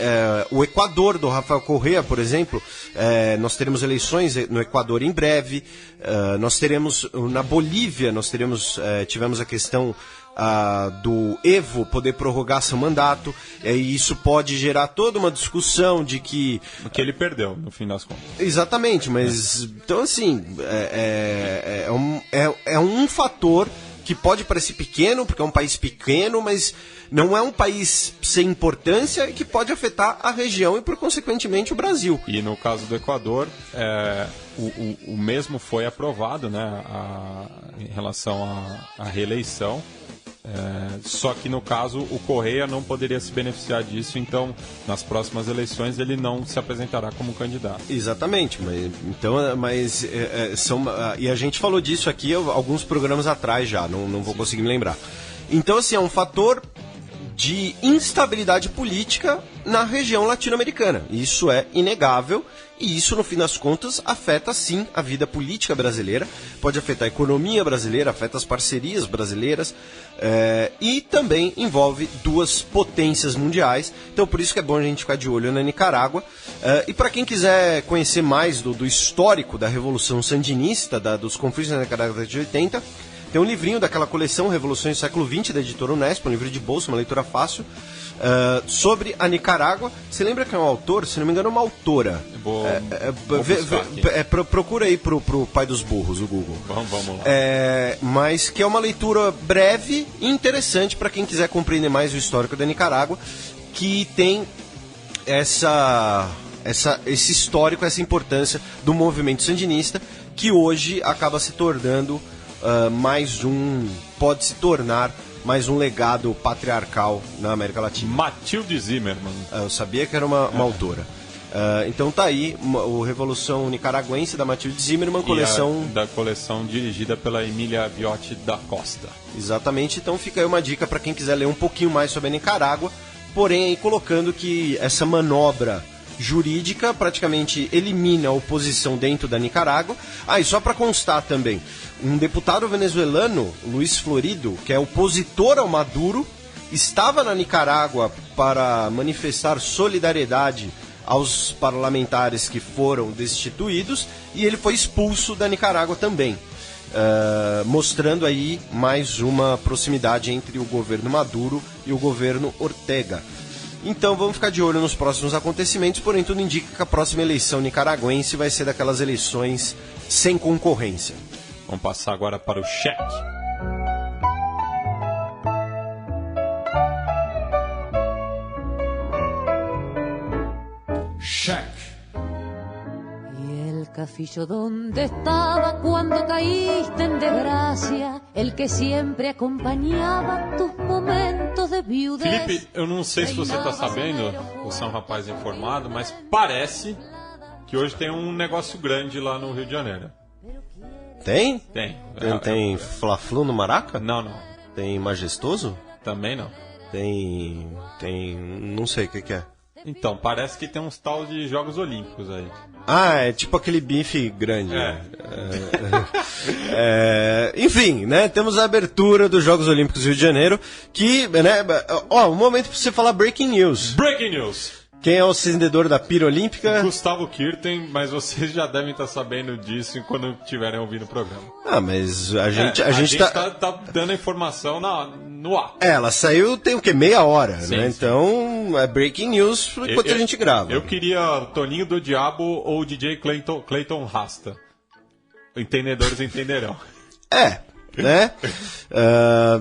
o Equador, do Rafael Correa, por exemplo, nós teremos eleições no Equador em breve, nós teremos, na Bolívia, tivemos a questão do Evo poder prorrogar seu mandato, e isso pode gerar toda uma discussão de que ele perdeu, no fim das contas. Exatamente, mas então assim, é um fator que pode parecer pequeno, porque é um país pequeno, mas não é um país sem importância e que pode afetar a região e, por consequentemente, o Brasil. E no caso do Equador, o mesmo foi aprovado, né, em relação à reeleição. Só que no caso o Correa não poderia se beneficiar disso, então nas próximas eleições ele não se apresentará como candidato. Exatamente, e a gente falou disso aqui alguns programas atrás já, não vou conseguir me lembrar. Então assim, é um fator de instabilidade política na região latino-americana. Isso é inegável e isso, no fim das contas, afeta sim a vida política brasileira, pode afetar a economia brasileira, afeta as parcerias brasileiras e também envolve duas potências mundiais. Então, por isso que é bom a gente ficar de olho na Nicarágua. E para quem quiser conhecer mais do histórico da Revolução Sandinista, dos conflitos na Nicarágua da década de 80, tem um livrinho daquela coleção Revoluções do Século XX, da editora Unesp, um livro de bolsa, uma leitura fácil, sobre a Nicarágua. Você lembra que é um autor? Se não me engano, é uma autora. Procura aí pro pai dos burros, o Google. Vamos lá. Mas que é uma leitura breve e interessante para quem quiser compreender mais o histórico da Nicarágua, que tem esse histórico, essa importância do movimento sandinista, que hoje acaba se tornando pode se tornar mais um legado patriarcal na América Latina. Matilde Zimmermann. Eu sabia que era uma autora. Então tá aí o Revolução Nicaragüense da Matilde Zimmermann, coleção... Da coleção dirigida pela Emília Viotti da Costa. Exatamente, então fica aí uma dica para quem quiser ler um pouquinho mais sobre a Nicarágua, porém aí colocando que essa manobra jurídica praticamente elimina a oposição dentro da Nicarágua. E só para constar também, um deputado venezuelano, Luiz Florido, que é opositor ao Maduro, estava na Nicarágua para manifestar solidariedade aos parlamentares que foram destituídos, e ele foi expulso da Nicarágua também, mostrando aí mais uma proximidade entre o governo Maduro e o governo Ortega. Então vamos ficar de olho nos próximos acontecimentos, porém tudo indica que a próxima eleição nicaragüense vai ser daquelas eleições sem concorrência. Vamos passar agora para o cheque. Cheque. Y el cafillo donde estaba cuando caíste en desgracia, el que siempre acompañaba tus momentos de viudez. Felipe, eu não sei se você está sabendo, você é um rapaz informado, mas parece que hoje tem um negócio grande lá no Rio de Janeiro. Tem? Tem. Tem Fla-Flu no Maraca? Não. Tem Majestoso? Também não. Tem... não sei o que é. Então, parece que tem uns tal de Jogos Olímpicos aí. É tipo aquele bife grande. Enfim, né? Temos a abertura dos Jogos Olímpicos do Rio de Janeiro, que, né? Um momento pra você falar breaking news. Breaking news! Quem é o acendedor da pira olímpica? Gustavo Kirten, mas vocês já devem estar sabendo disso quando estiverem ouvindo o programa. Mas a gente tá dando a informação no ar. Ela saiu tem o quê? Meia hora, sim, né? Sim. Então é breaking news enquanto a gente grava. Eu queria Toninho do Diabo ou DJ Clayton Rasta. Entendedores entenderão. Né?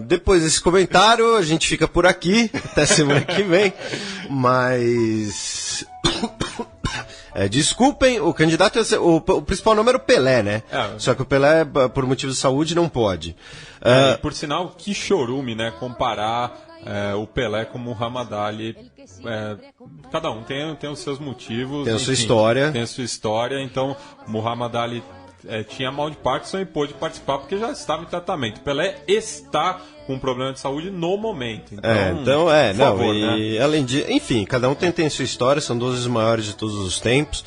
Depois desse comentário, a gente fica por aqui até semana que vem. Mas desculpem, o candidato o principal nome era o Pelé, né? Só que o Pelé, por motivo de saúde, não pode. Por sinal, que chorume, né? Comparar o Pelé com o Muhammad Ali. Cada um tem os seus motivos. Tem a sua história. Tem a sua história. Então, Muhammad Ali tinha mal de Parkinson e pôde participar porque já estava em tratamento. Pelé está com um problema de saúde no momento. Então, por favor, e né? Além de, enfim, cada um tem sua história, são 12 os maiores de todos os tempos.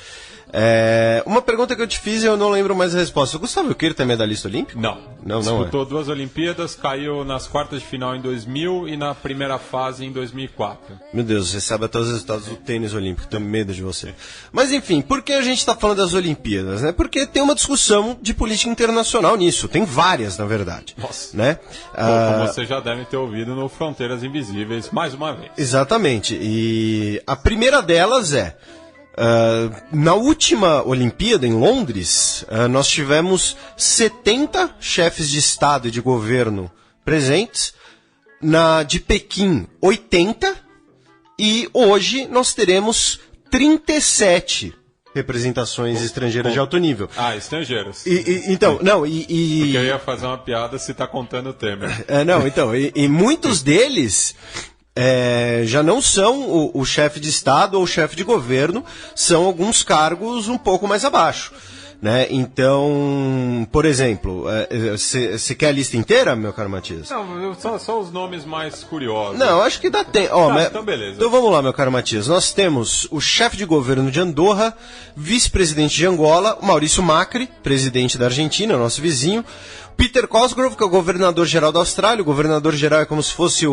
Uma pergunta que eu te fiz e eu não lembro mais a resposta. O Gustavo Kirten é medalhista olímpico? Não. Disputou 2 Olimpíadas, caiu nas quartas de final em 2000 e na primeira fase em 2004. Meu Deus, você sabe até os resultados do tênis olímpico, tenho medo de você. Mas enfim, por que a gente está falando das Olimpíadas? Né? Porque tem uma discussão de política internacional nisso, tem várias, na verdade. Nossa. Né? Como você já deve ter ouvido no Fronteiras Invisíveis, mais uma vez. Exatamente, e a primeira delas na última Olimpíada, em Londres, nós tivemos 70 chefes de Estado e de governo presentes, na de Pequim, 80, e hoje nós teremos 37 representações estrangeiras de alto nível. Estrangeiras. Então, não, Porque eu ia fazer uma piada se tá contando o Temer. E muitos deles... já não são o chefe de Estado ou o chefe de governo, são alguns cargos um pouco mais abaixo, né? Então, por exemplo, você quer a lista inteira, meu caro Matias? Não, só os nomes mais curiosos. Não, acho que dá tempo. Então beleza. Então vamos lá, meu caro Matias. Nós temos o chefe de governo de Andorra, vice-presidente de Angola, Maurício Macri, presidente da Argentina, nosso vizinho, Peter Cosgrove, que é o governador-geral da Austrália. O governador-geral é como se fosse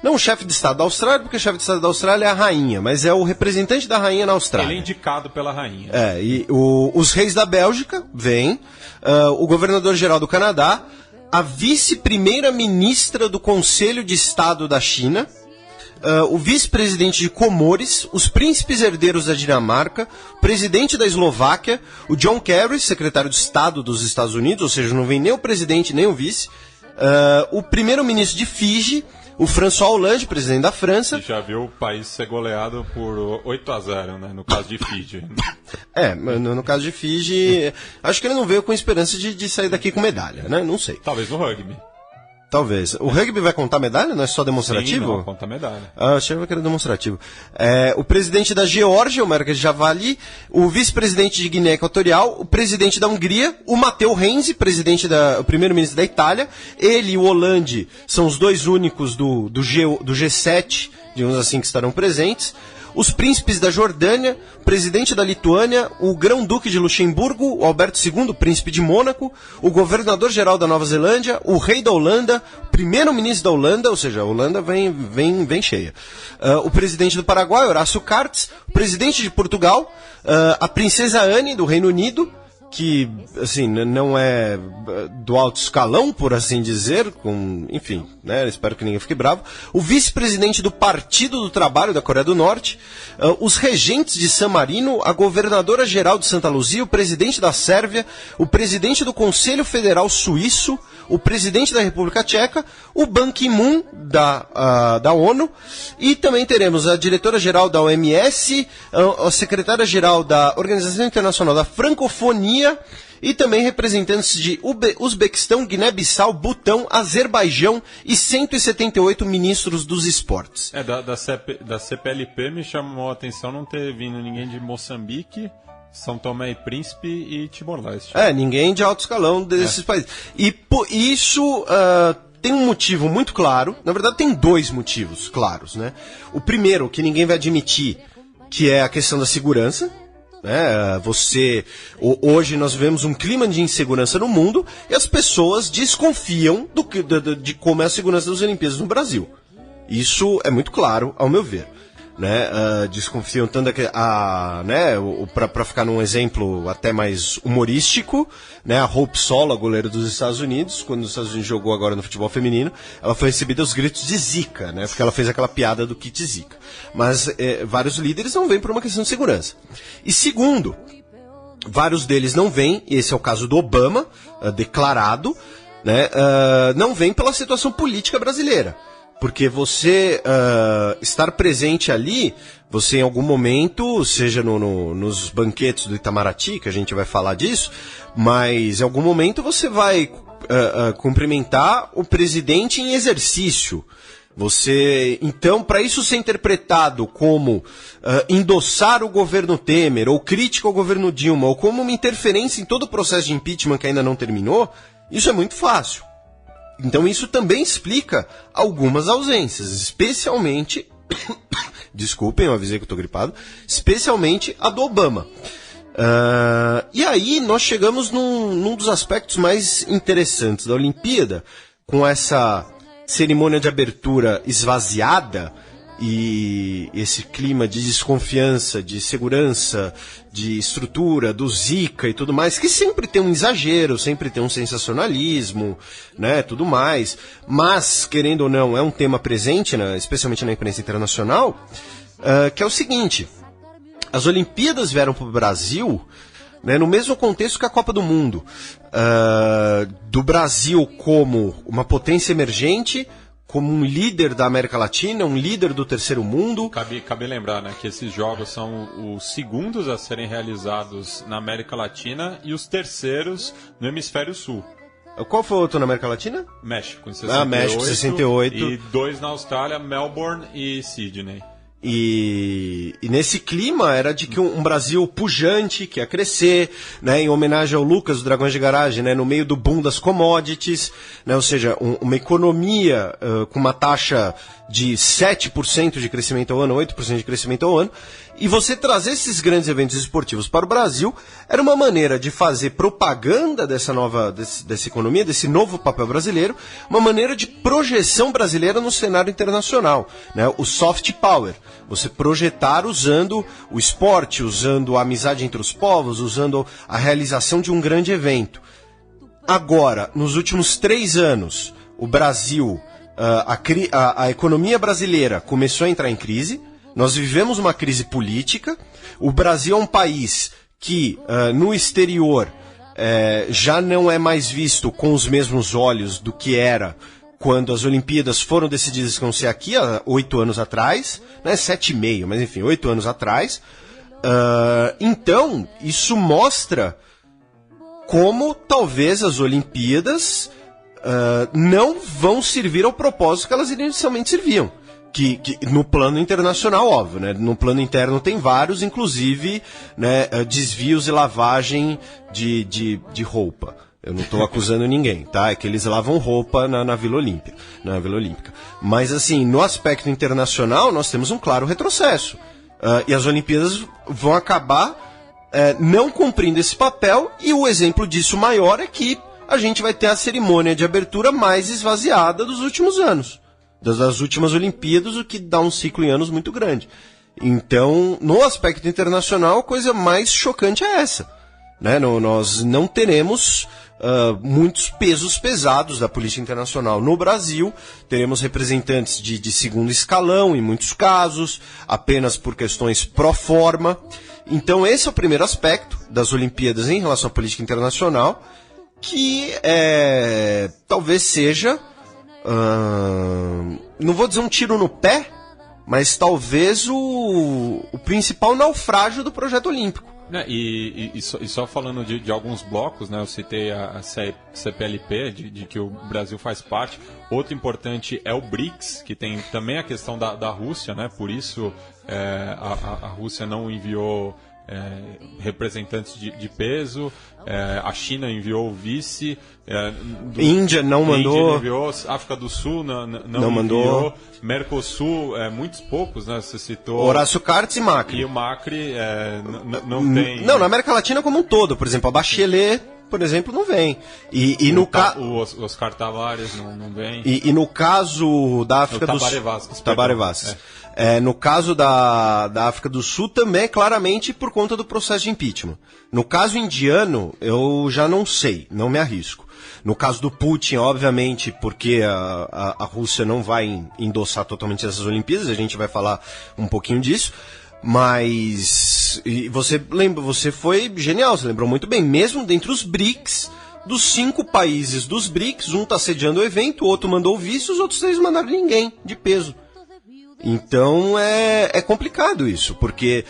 não o chefe de Estado da Austrália, porque o chefe de Estado da Austrália é a rainha, mas é o representante da rainha na Austrália. Ele é indicado pela rainha. E os reis da Bélgica vêm, o governador-geral do Canadá, a vice-primeira-ministra do Conselho de Estado da China, o vice-presidente de Comores, os príncipes herdeiros da Dinamarca, o presidente da Eslováquia, o John Kerry, secretário de Estado dos Estados Unidos, ou seja, não vem nem o presidente nem o vice, o primeiro-ministro de Fiji, o François Hollande, presidente da França. E já viu o país ser goleado por 8-0, né, no caso de Fiji. No caso de Fiji, acho que ele não veio com esperança de sair daqui com medalha, né? Não sei. Talvez no rugby. Talvez. O rugby vai contar medalha? Não é só demonstrativo? Sim, não, conta medalha. Achei que era demonstrativo. O presidente da Geórgia, o Merkel Javali, o vice-presidente de Guiné Equatorial, o presidente da Hungria, o Matteo Renzi, o primeiro-ministro da Itália, ele e o Hollande são os dois únicos do G7, digamos assim, que estarão presentes. Os príncipes da Jordânia, o presidente da Lituânia, o grão-duque de Luxemburgo, o Alberto II, príncipe de Mônaco, o governador-geral da Nova Zelândia, o rei da Holanda, o primeiro-ministro da Holanda, ou seja, a Holanda vem cheia. O presidente do Paraguai, Horácio Cartes, o presidente de Portugal, a princesa Anne, do Reino Unido, que, assim, não é do alto escalão, por assim dizer, enfim, né, espero que ninguém fique bravo, o vice-presidente do Partido do Trabalho da Coreia do Norte, os regentes de San Marino, a governadora-geral de Santa Luzia, o presidente da Sérvia, o presidente do Conselho Federal Suíço, o presidente da República Tcheca, o Ban Ki-moon da ONU, e também teremos a diretora-geral da OMS, a secretária-geral da Organização Internacional da Francofonia, e também representantes de Uzbequistão, Guiné-Bissau, Butão, Azerbaijão e 178 ministros dos esportes. Da CPLP me chamou a atenção não ter vindo ninguém de Moçambique, São Tomé e Príncipe e Timor-Leste. Ninguém de alto escalão desses países. E isso tem um motivo muito claro, na verdade tem dois motivos claros, né? O primeiro, que ninguém vai admitir, que é a questão da segurança. Hoje nós vivemos um clima de insegurança no mundo e as pessoas desconfiam de como é a segurança das Olimpíadas no Brasil. Isso é muito claro, ao meu ver. Desconfiam tanto para ficar num exemplo até mais humorístico, né, a Hope Solo, a goleira dos Estados Unidos, quando os Estados Unidos jogou agora no futebol feminino, ela foi recebida aos gritos de Zika, né, porque ela fez aquela piada do kit Zika. Mas vários líderes não vêm por uma questão de segurança. E segundo, vários deles não vêm, e esse é o caso do Obama, declarado, né, não vêm pela situação política brasileira. Porque você estar presente ali, você em algum momento, seja nos banquetes do Itamaraty, que a gente vai falar disso, mas em algum momento você vai cumprimentar o presidente em exercício. Então, para isso ser interpretado como endossar o governo Temer, ou crítica ao governo Dilma, ou como uma interferência em todo o processo de impeachment que ainda não terminou, isso é muito fácil. Então isso também explica algumas ausências, especialmente, desculpem, eu avisei que eu estou gripado, especialmente a do Obama. E aí nós chegamos num dos aspectos mais interessantes da Olimpíada, com essa cerimônia de abertura esvaziada e esse clima de desconfiança, de segurança, de estrutura, do Zika e tudo mais, que sempre tem um exagero, sempre tem um sensacionalismo, né, tudo mais, mas, querendo ou não, é um tema presente, né, especialmente na imprensa internacional, que é o seguinte: as Olimpíadas vieram para o Brasil, né, no mesmo contexto que a Copa do Mundo, do Brasil como uma potência emergente, como um líder da América Latina, um líder do terceiro mundo. Cabe lembrar, né, que esses jogos são os segundos a serem realizados na América Latina e os terceiros no Hemisfério Sul. Qual foi o outro na América Latina? México, em 68. México, 68. E 2 na Austrália, Melbourne e Sydney. E nesse clima era de que um Brasil pujante, que ia crescer, né, em homenagem ao Lucas, do Dragões de Garagem, né, no meio do boom das commodities, né, ou seja, uma economia com uma taxa de 7% de crescimento ao ano, 8% de crescimento ao ano, e você trazer esses grandes eventos esportivos para o Brasil era uma maneira de fazer propaganda dessa economia, desse novo papel brasileiro, uma maneira de projeção brasileira no cenário internacional, né? O soft power, você projetar usando o esporte, usando a amizade entre os povos, usando a realização de um grande evento. Agora, nos últimos 3 anos, o Brasil, a economia brasileira começou a entrar em crise. Nós vivemos uma crise política. O Brasil é um país que, no exterior, já não é mais visto com os mesmos olhos do que era quando as Olimpíadas foram decididas que iam ser aqui, há 8 anos atrás, né, 7,5, mas enfim, 8 anos atrás. Então, isso mostra como talvez as Olimpíadas não vão servir ao propósito que elas inicialmente serviam. Que no plano internacional, óbvio, né? No plano interno tem vários, inclusive, né, desvios e lavagem de roupa. Eu não estou acusando ninguém, tá? É que eles lavam roupa na Vila Olímpica. Mas, assim, no aspecto internacional, nós temos um claro retrocesso. E as Olimpíadas vão acabar não cumprindo esse papel, e o exemplo disso maior é que a gente vai ter a cerimônia de abertura mais esvaziada dos últimos anos. Das últimas Olimpíadas, o que dá um ciclo em anos muito grande. Então, no aspecto internacional, a coisa mais chocante é essa. Né? Nós não teremos muitos pesos pesados da política internacional. No Brasil, teremos representantes de segundo escalão, em muitos casos, apenas por questões pró forma. Então, esse é o primeiro aspecto das Olimpíadas em relação à política internacional, que talvez seja... não vou dizer um tiro no pé, mas talvez o principal naufrágio do projeto olímpico. E só falando de alguns blocos, né, eu citei a CPLP, de que o Brasil faz parte. Outro importante é o BRICS, que tem também a questão da Rússia, né, por isso a Rússia não enviou representantes de peso, a China enviou o vice, Índia não mandou, Índia enviou, África do Sul não mandou, Mercosul, muitos poucos, né? Você citou Horácio Cartes e Macri. E o Macri não tem. Não, na América Latina como um todo, por exemplo, a Bachelet, por exemplo, não vem. E no os Oscar Tavares não vem. E no caso da África do Sul, Tabaré Vázquez. No caso da África do Sul também é claramente por conta do processo de impeachment. No caso indiano, eu já não sei, não me arrisco. No caso do Putin, obviamente, porque a Rússia não vai endossar totalmente essas Olimpíadas, a gente vai falar um pouquinho disso. Mas você foi genial, você lembrou muito bem, mesmo dentre os BRICS, dos 5 países dos BRICS, um está sediando o evento, o outro mandou o vice, os outros 3 mandaram ninguém de peso. Então é complicado isso, porque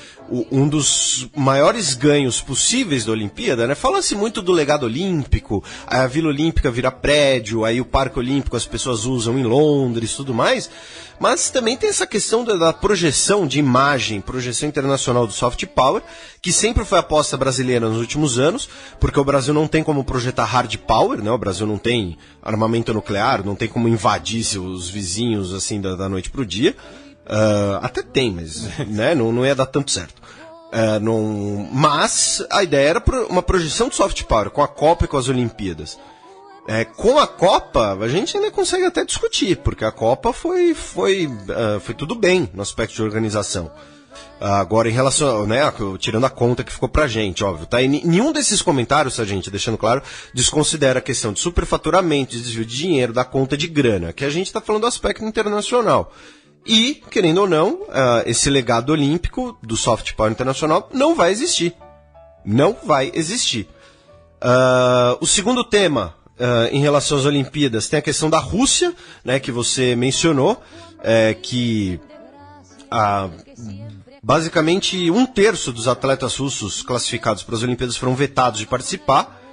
um dos maiores ganhos possíveis da Olimpíada, né? Fala-se muito do legado olímpico, a Vila Olímpica vira prédio, aí o Parque Olímpico as pessoas usam em Londres e tudo mais, mas também tem essa questão da projeção de imagem, projeção internacional do soft power, que sempre foi a aposta brasileira nos últimos anos, porque o Brasil não tem como projetar hard power, né? O Brasil não tem armamento nuclear, não tem como invadir seus vizinhos assim da noite pro dia. Até tem, mas né, não ia dar tanto certo. Mas a ideia era uma projeção de soft power com a Copa e com as Olimpíadas. Com a Copa, a gente ainda consegue até discutir, porque a Copa foi tudo bem no aspecto de organização. Agora, em relação, né, tirando a conta que ficou pra gente, óbvio, tá? E nenhum desses comentários, a gente, deixando claro, desconsidera a questão de superfaturamento, de desvio de dinheiro, da conta de grana, que a gente tá falando do aspecto internacional. E, querendo ou não, esse legado olímpico do soft power internacional não vai existir. Não vai existir. O segundo tema, em relação às Olimpíadas, tem a questão da Rússia, né, que você mencionou, que basicamente 1/3 dos atletas russos classificados para as Olimpíadas foram vetados de participar.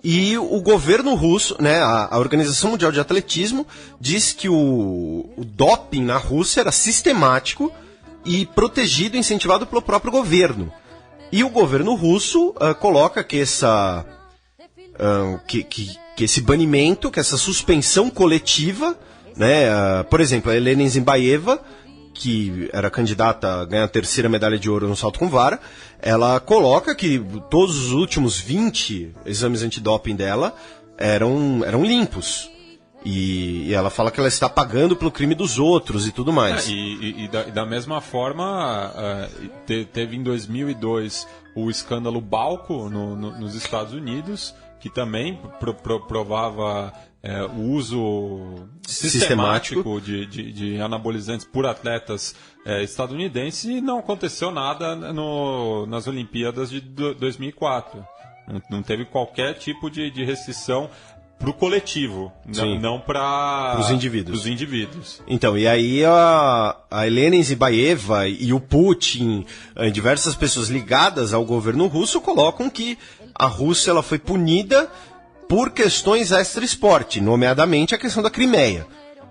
E o governo russo, né, a Organização Mundial de Atletismo, diz que o doping na Rússia era sistemático e protegido, incentivado pelo próprio governo. E o governo russo coloca que esse banimento, que essa suspensão coletiva, né, por exemplo, a Elena Zimbayeva, que era candidata a ganhar a 3ª medalha de ouro no salto com vara, ela coloca que todos os últimos 20 exames antidoping dela eram limpos. E ela fala que ela está pagando pelo crime dos outros e tudo mais. E da mesma forma, teve em 2002 o escândalo Balco nos Estados Unidos, que também provava o uso sistemático de anabolizantes por atletas estadunidenses, e não aconteceu nada nas Olimpíadas de 2004. Não teve qualquer tipo de restrição para o coletivo, não para os indivíduos. Então, e aí a Elena Zimbayeva e o Putin, diversas pessoas ligadas ao governo russo, colocam que a Rússia ela foi punida por questões extra-esporte, nomeadamente a questão da Crimeia.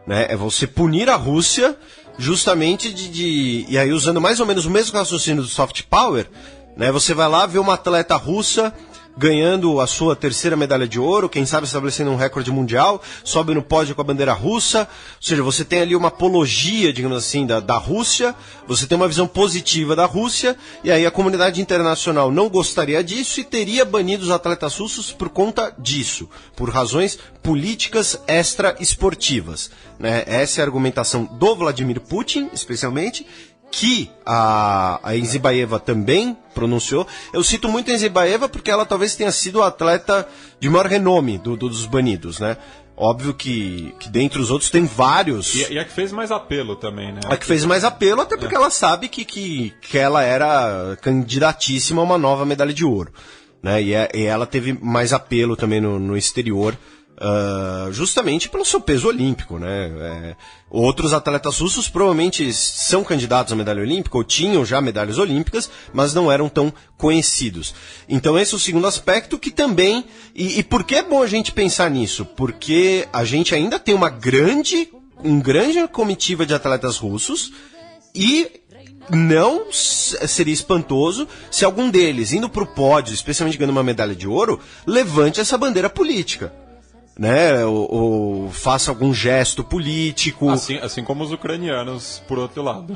Né? É você punir a Rússia justamente e aí usando mais ou menos o mesmo raciocínio do soft power, né? Você vai lá ver uma atleta russa ganhando a sua 3ª medalha de ouro, quem sabe estabelecendo um recorde mundial, sobe no pódio com a bandeira russa, ou seja, você tem ali uma apologia, digamos assim, da Rússia, você tem uma visão positiva da Rússia, e aí a comunidade internacional não gostaria disso e teria banido os atletas russos por conta disso, por razões políticas extra-esportivas. Né? Essa é a argumentação do Vladimir Putin, especialmente, que a Enzibaeva também pronunciou. Eu cito muito a Enzibaeva porque ela talvez tenha sido a atleta de maior renome dos banidos, né? Óbvio que dentre os outros tem vários. E a que fez mais apelo também, né? A que fez mais apelo, até porque ela sabe que ela era candidatíssima a uma nova medalha de ouro, né? E ela teve mais apelo também no exterior. Justamente pelo seu peso olímpico, né? Outros atletas russos provavelmente são candidatos à medalha olímpica ou tinham já medalhas olímpicas, mas não eram tão conhecidos. Então esse é o segundo aspecto que também... E por que é bom a gente pensar nisso? Porque a gente ainda tem uma grande comitiva de atletas russos e não seria espantoso se algum deles, indo para o pódio, especialmente ganhando uma medalha de ouro, levante essa bandeira política. Né, ou faça algum gesto político. Assim como os ucranianos, por outro lado.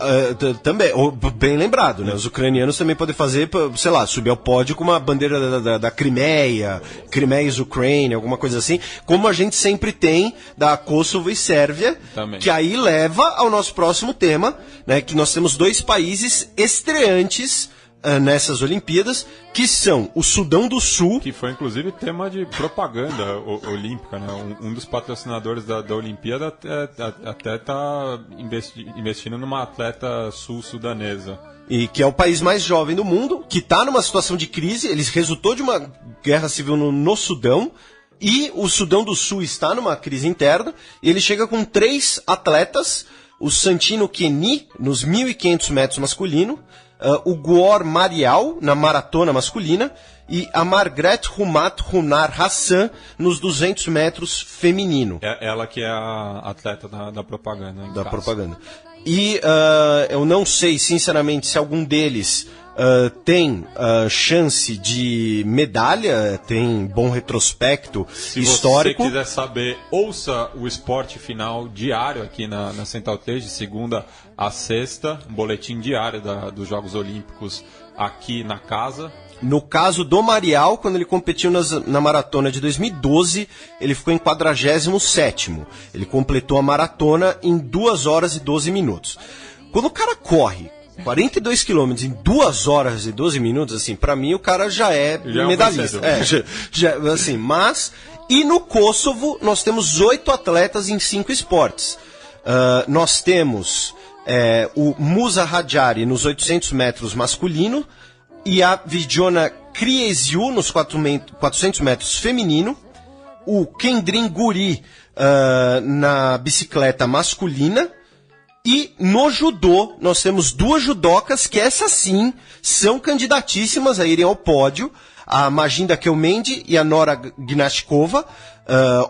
Também, bem lembrado, né? Os ucranianos também podem fazer, sei lá, subir ao pódio com uma bandeira da Crimeia, Crimeia's Ukraine, alguma coisa assim, como a gente sempre tem da Kosovo e Sérvia, também. Que aí leva ao nosso próximo tema, né? Que nós temos 2 países estreantes nessas Olimpíadas, que são o Sudão do Sul... Que foi, inclusive, tema de propaganda olímpica, né? Um dos patrocinadores da Olimpíada até está investindo numa atleta sul-sudanesa. E que é o país mais jovem do mundo, que está numa situação de crise, ele resultou de uma guerra civil no Sudão, e o Sudão do Sul está numa crise interna, e ele chega com 3 atletas, o Santino Kenny, nos 1.500 metros masculino, o Guor Marial, na maratona masculina, e a Margret Humat Hunar Hassan, nos 200 metros feminino. Ela que é a atleta da propaganda. Da propaganda. E eu não sei, sinceramente, se algum deles tem chance de medalha, tem bom retrospecto histórico. Se você quiser saber, ouça o Esporte Final diário aqui na Central 3, de segunda a sexta, um boletim diário dos Jogos Olímpicos aqui na casa. No caso do Marial, quando ele competiu na maratona de 2012, ele ficou em 47º. Ele completou a maratona em 2 horas e 12 minutos. Quando o cara corre 42 quilômetros em 2 horas e 12 minutos, assim, pra mim o cara já é medalhista. Assim, mas... E no Kosovo, nós temos 8 atletas em 5 esportes. Nós temos o Musa Hadjari nos 800 metros masculino, e a Vidjona Kriesiu nos 400 metros feminino, o Kendrin Guri na bicicleta masculina, e no judô nós temos 2 judocas que essas sim são candidatíssimas a irem ao pódio, a Majinda Kelmendi e a Nora Gnashkova.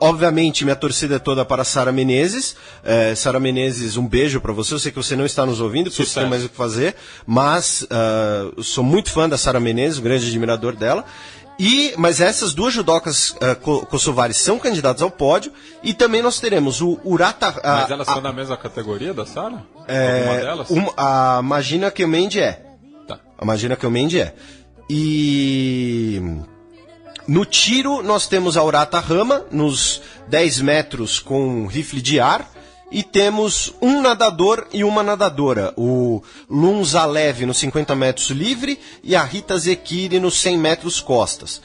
Obviamente minha torcida é toda para a Sara Menezes. Sara Menezes, um beijo para você. Eu sei que você não está nos ouvindo, porque você tem mais o que fazer, mas eu sou muito fã da Sara Menezes, um grande admirador dela. Mas essas 2 judocas kosovares são candidatas ao pódio, e também nós teremos o Urata... Mas elas são da mesma categoria da Sara? Alguma delas? A Majinda Kelmendi Tá. A Majinda Kelmendi E no tiro nós temos a Urata Rama nos 10 metros com rifle de ar, e temos um nadador e uma nadadora, o Lun Zalev nos 50 metros livre e a Rita Zekiri nos 100 metros costas.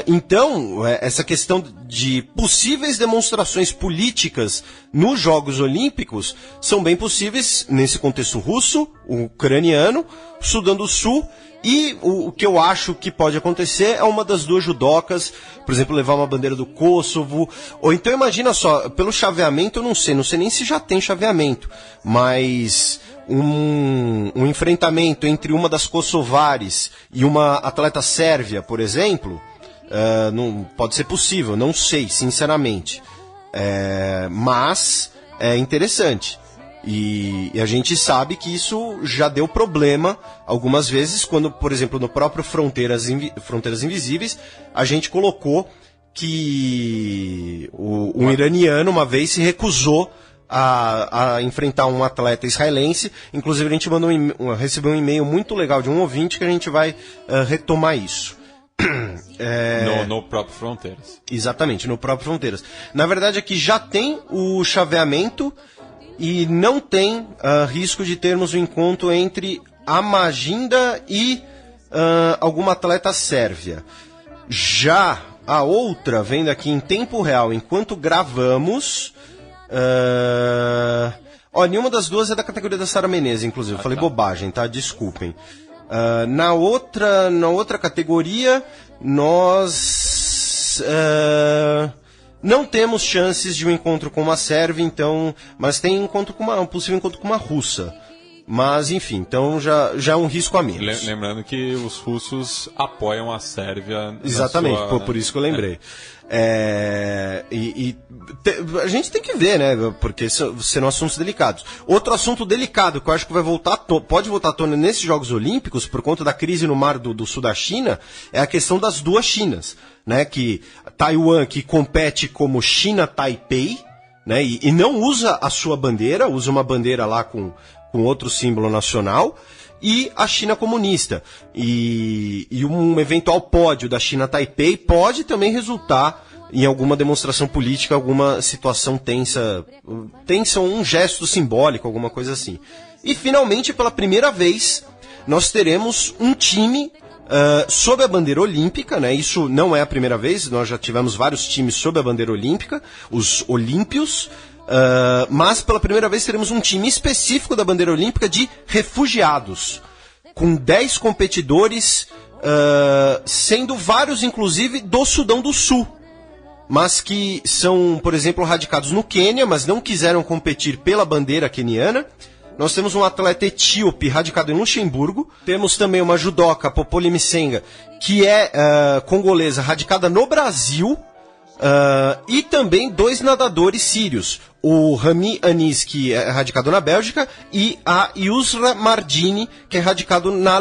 Então, essa questão de possíveis demonstrações políticas nos Jogos Olímpicos são bem possíveis nesse contexto russo, ucraniano, Sudão do Sul. E o que eu acho que pode acontecer é uma das 2 judocas, por exemplo, levar uma bandeira do Kosovo. Ou então, imagina só, pelo chaveamento eu não sei nem se já tem chaveamento, mas um enfrentamento entre uma das kosovares e uma atleta sérvia, por exemplo, Não pode ser possível, não sei, sinceramente. Mas é interessante. E a gente sabe que isso já deu problema algumas vezes, quando, por exemplo, no próprio Fronteiras Invisíveis, a gente colocou que um iraniano uma vez se recusou a enfrentar um atleta israelense. Inclusive a gente recebeu um e-mail muito legal de um ouvinte que a gente vai retomar isso. No próprio Fronteiras. Exatamente, no próprio Fronteiras. Na verdade aqui já tem o chaveamento e não tem risco de termos um encontro entre a Majinda e alguma atleta sérvia. Já a outra, vendo aqui em tempo real, enquanto gravamos... nenhuma das duas é da categoria da Sara Menezes, inclusive. Falei bobagem, tá? Desculpem. Na outra categoria, nós não temos chances de um encontro com uma sérvia, então, mas tem um possível encontro com uma russa. Mas, enfim, então já é um risco a menos. Lembrando que os russos apoiam a Sérvia. Exatamente, por isso que eu lembrei. A gente tem que ver, né? Porque serão assuntos delicados. Outro assunto delicado que eu acho que pode voltar à tona nesses Jogos Olímpicos, por conta da crise no mar do sul da China, é a questão das duas Chinas, né? Que Taiwan, que compete como China Taipei, né? E não usa a sua bandeira, usa uma bandeira lá com outro símbolo nacional, e a China comunista. E um eventual pódio da China Taipei pode também resultar em alguma demonstração política, alguma situação tensa, um gesto simbólico, alguma coisa assim. E, finalmente, pela primeira vez, nós teremos um time sob a bandeira olímpica, né? Isso não é a primeira vez, nós já tivemos vários times sob a bandeira olímpica, os Olímpios, mas pela primeira vez teremos um time específico da bandeira olímpica de refugiados, com 10 competidores, sendo vários inclusive do Sudão do Sul, mas que são, por exemplo, radicados no Quênia, mas não quiseram competir pela bandeira queniana. Nós temos um atleta etíope radicado em Luxemburgo, temos também uma judoca, Popoli Misenga, que é congolesa, radicada no Brasil, e também 2 nadadores sírios, o Rami Anis, que é radicado na Bélgica, e a Yusra Mardini, que é radicada na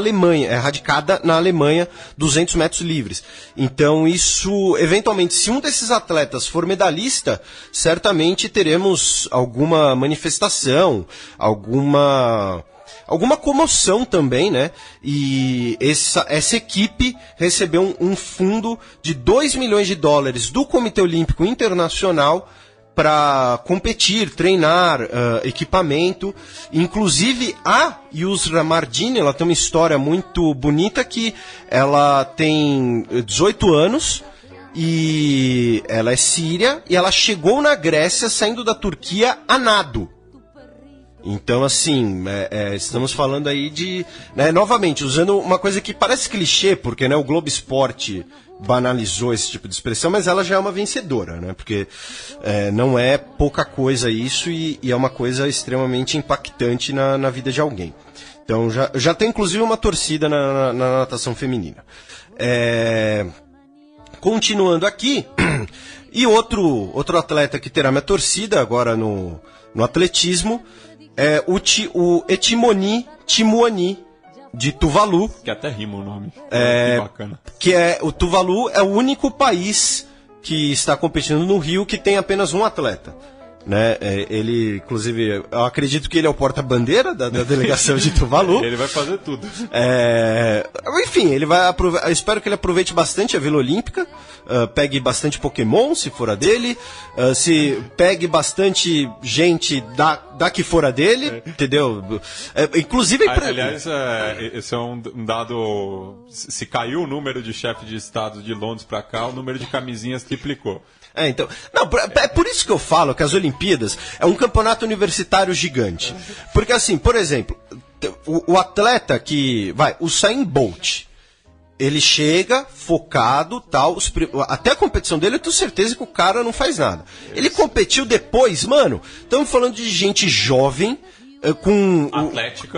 Alemanha, 200 metros livres. Então isso, eventualmente, se um desses atletas for medalhista, certamente teremos alguma manifestação, alguma comoção também, né? E essa equipe recebeu um fundo de $2 milhões do Comitê Olímpico Internacional para competir, treinar, equipamento. Inclusive a Yusra Mardini, ela tem uma história muito bonita, que ela tem 18 anos e ela é síria e ela chegou na Grécia saindo da Turquia a nado. Então, assim, estamos falando aí de... Né, novamente, usando uma coisa que parece clichê, porque, né, o Globo Esporte banalizou esse tipo de expressão, mas ela já é uma vencedora, né? Porque não é pouca coisa isso e é uma coisa extremamente impactante na vida de alguém. Então, já tem, inclusive, uma torcida na natação feminina. Continuando aqui, e outro atleta que terá minha torcida agora no atletismo... o Etimoni Timuani, de Tuvalu. Que até rima o nome. Que bacana. O Tuvalu é o único país que está competindo no Rio que tem apenas um atleta. Né? Ele, inclusive, eu acredito que ele é o porta-bandeira da delegação de Tuvalu. Ele vai fazer tudo. Enfim, ele vai eu espero que ele aproveite bastante a Vila Olímpica, pegue bastante Pokémon, se for a dele, se pegue bastante gente da que for a dele, entendeu? Inclusive... Aliás, esse é um dado... Se caiu o número de chefe de estado de Londres para cá, o número de camisinhas triplicou. Então, é por isso que eu falo que as Olimpíadas é um campeonato universitário gigante. Porque, assim, por exemplo, o atleta o Usain Bolt, ele chega focado, tal, até a competição dele eu tenho certeza que o cara não faz nada. Ele competiu depois, mano, estamos falando de gente jovem, com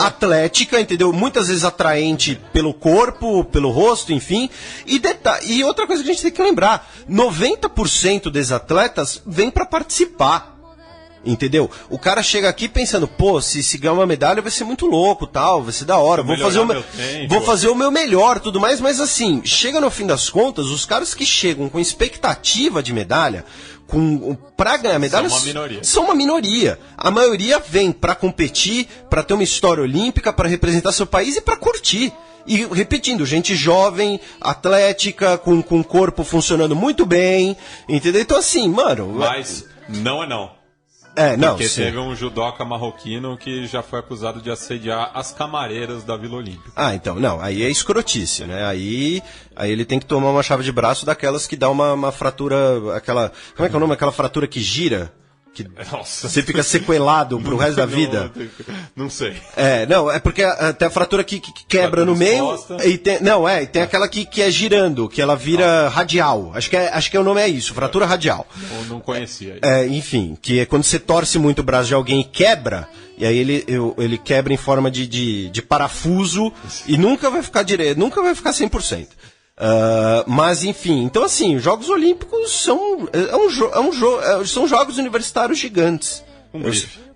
atlética, entendeu? Muitas vezes atraente pelo corpo, pelo rosto, enfim. E outra coisa que a gente tem que lembrar, 90% desses atletas vêm para participar. Entendeu? O cara chega aqui pensando, pô, se ganhar uma medalha vai ser muito louco, tal, vai ser da hora, vou fazer o meu melhor, tudo mais, mas assim, chega no fim das contas, os caras que chegam com expectativa de medalha, pra ganhar medalha, são uma minoria. A maioria vem pra competir, pra ter uma história olímpica, pra representar seu país e pra curtir. E repetindo, gente jovem, atlética, com o corpo funcionando muito bem, entendeu? Então assim, mano... Mas não é não. Porque teve um judoca marroquino que já foi acusado de assediar as camareiras da Vila Olímpica. Então, não, aí é escrotice, né? Aí ele tem que tomar uma chave de braço daquelas que dá uma fratura, aquela... Como é que é o nome? Aquela fratura que gira? Que Nossa. Você fica sequelado pro resto da vida. Não sei. Não, é porque tem a fratura que quebra no meio. E tem aquela que é girando, que ela vira radial. Acho que o nome é isso, fratura radial. Eu não conhecia. Enfim, que é quando você torce muito o braço de alguém e quebra, e aí ele quebra em forma de parafuso e nunca vai ficar direito, nunca vai ficar 100%. Mas enfim, então assim, os Jogos Olímpicos são jogos universitários gigantes.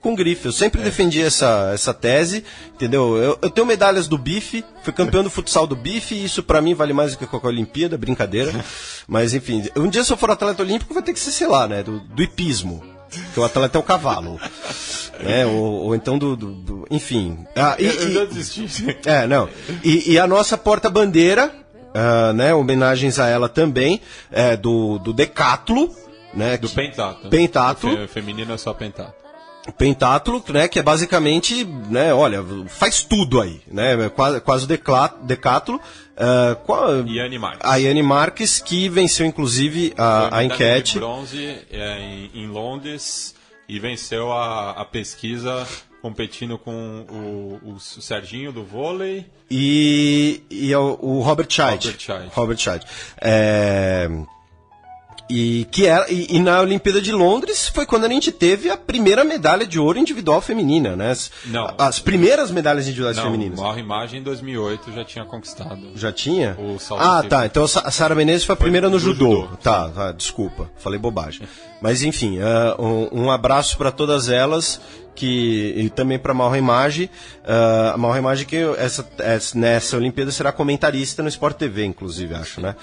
Com grife. Eu sempre defendi essa tese, entendeu? Eu tenho medalhas do bife, fui campeão do futsal do bife, e isso pra mim vale mais do que qualquer Olimpíada, brincadeira. Mas enfim, um dia se eu for atleta olímpico vai ter que ser, sei lá, né, do hipismo. Que o atleta é o cavalo. Né? Ou então enfim. Eu já desisti. Não. E a nossa porta-bandeira, né, homenagens a ela também, do decátulo, né, do pentátulo. Feminino é só pentátulo. Pentátulo, né, que é basicamente, né, olha, faz tudo aí, né, quase o decátulo. A Yane Marques, que venceu inclusive a enquete. De bronze em Londres e venceu a pesquisa competindo com o Serginho do vôlei e o Robert Scheid. E na Olimpíada de Londres foi quando a gente teve a primeira medalha de ouro individual feminina, né? As primeiras medalhas individuais femininas. A maior imagem em 2008 já tinha conquistado. Já tinha? O salto tá. Então a Sara Menezes foi a primeira no judô. Tá, desculpa, falei bobagem. Mas enfim, um abraço para todas elas. E também para a Mauro Imagem. A Mauro Imagem que nessa Olimpíada será comentarista no Sport TV, inclusive, acho, né?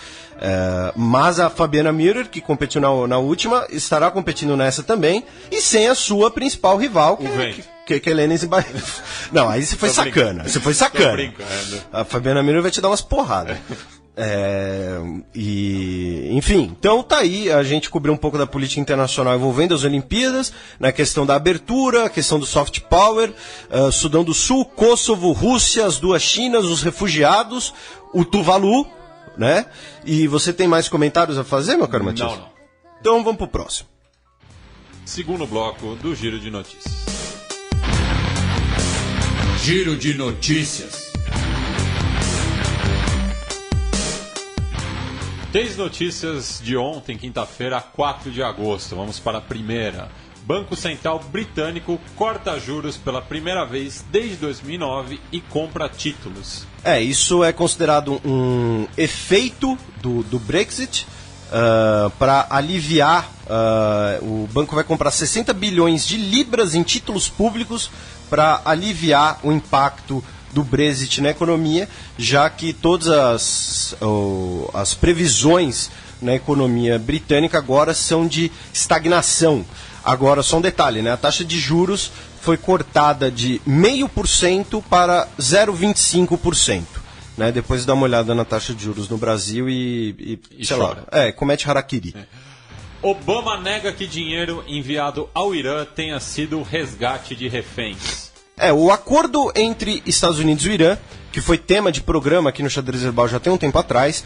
Mas a Fabiana Müller, que competiu na última, estará competindo nessa também, e sem a sua principal rival, que é Helena Zibaeva. Não, aí você foi sacana. A Fabiana Müller vai te dar umas porradas. Enfim, então tá aí, a gente cobriu um pouco da política internacional envolvendo as Olimpíadas, na questão da abertura, a questão do soft power, Sudão do Sul, Kosovo, Rússia, as duas Chinas, os refugiados, o Tuvalu, né? E você tem mais comentários a fazer, meu caro Matias? Não. Então vamos pro próximo. Segundo bloco do Giro de Notícias. Giro de Notícias. 3 notícias de ontem, quinta-feira, 4 de agosto. Vamos para a primeira. Banco Central Britânico corta juros pela primeira vez desde 2009 e compra títulos. Isso é considerado um efeito do Brexit. Para aliviar, o banco vai comprar 60 bilhões de libras em títulos públicos para aliviar o impacto do Brexit na economia, já que todas as previsões na economia britânica agora são de estagnação. Agora, só um detalhe, né? A taxa de juros foi cortada de 0,5% para 0,25%. Né? Depois dá uma olhada na taxa de juros no Brasil e sei lá, comete harakiri. Obama nega que dinheiro enviado ao Irã tenha sido resgate de reféns. O acordo entre Estados Unidos e o Irã, que foi tema de programa aqui no Xadrez Verbal já tem um tempo atrás,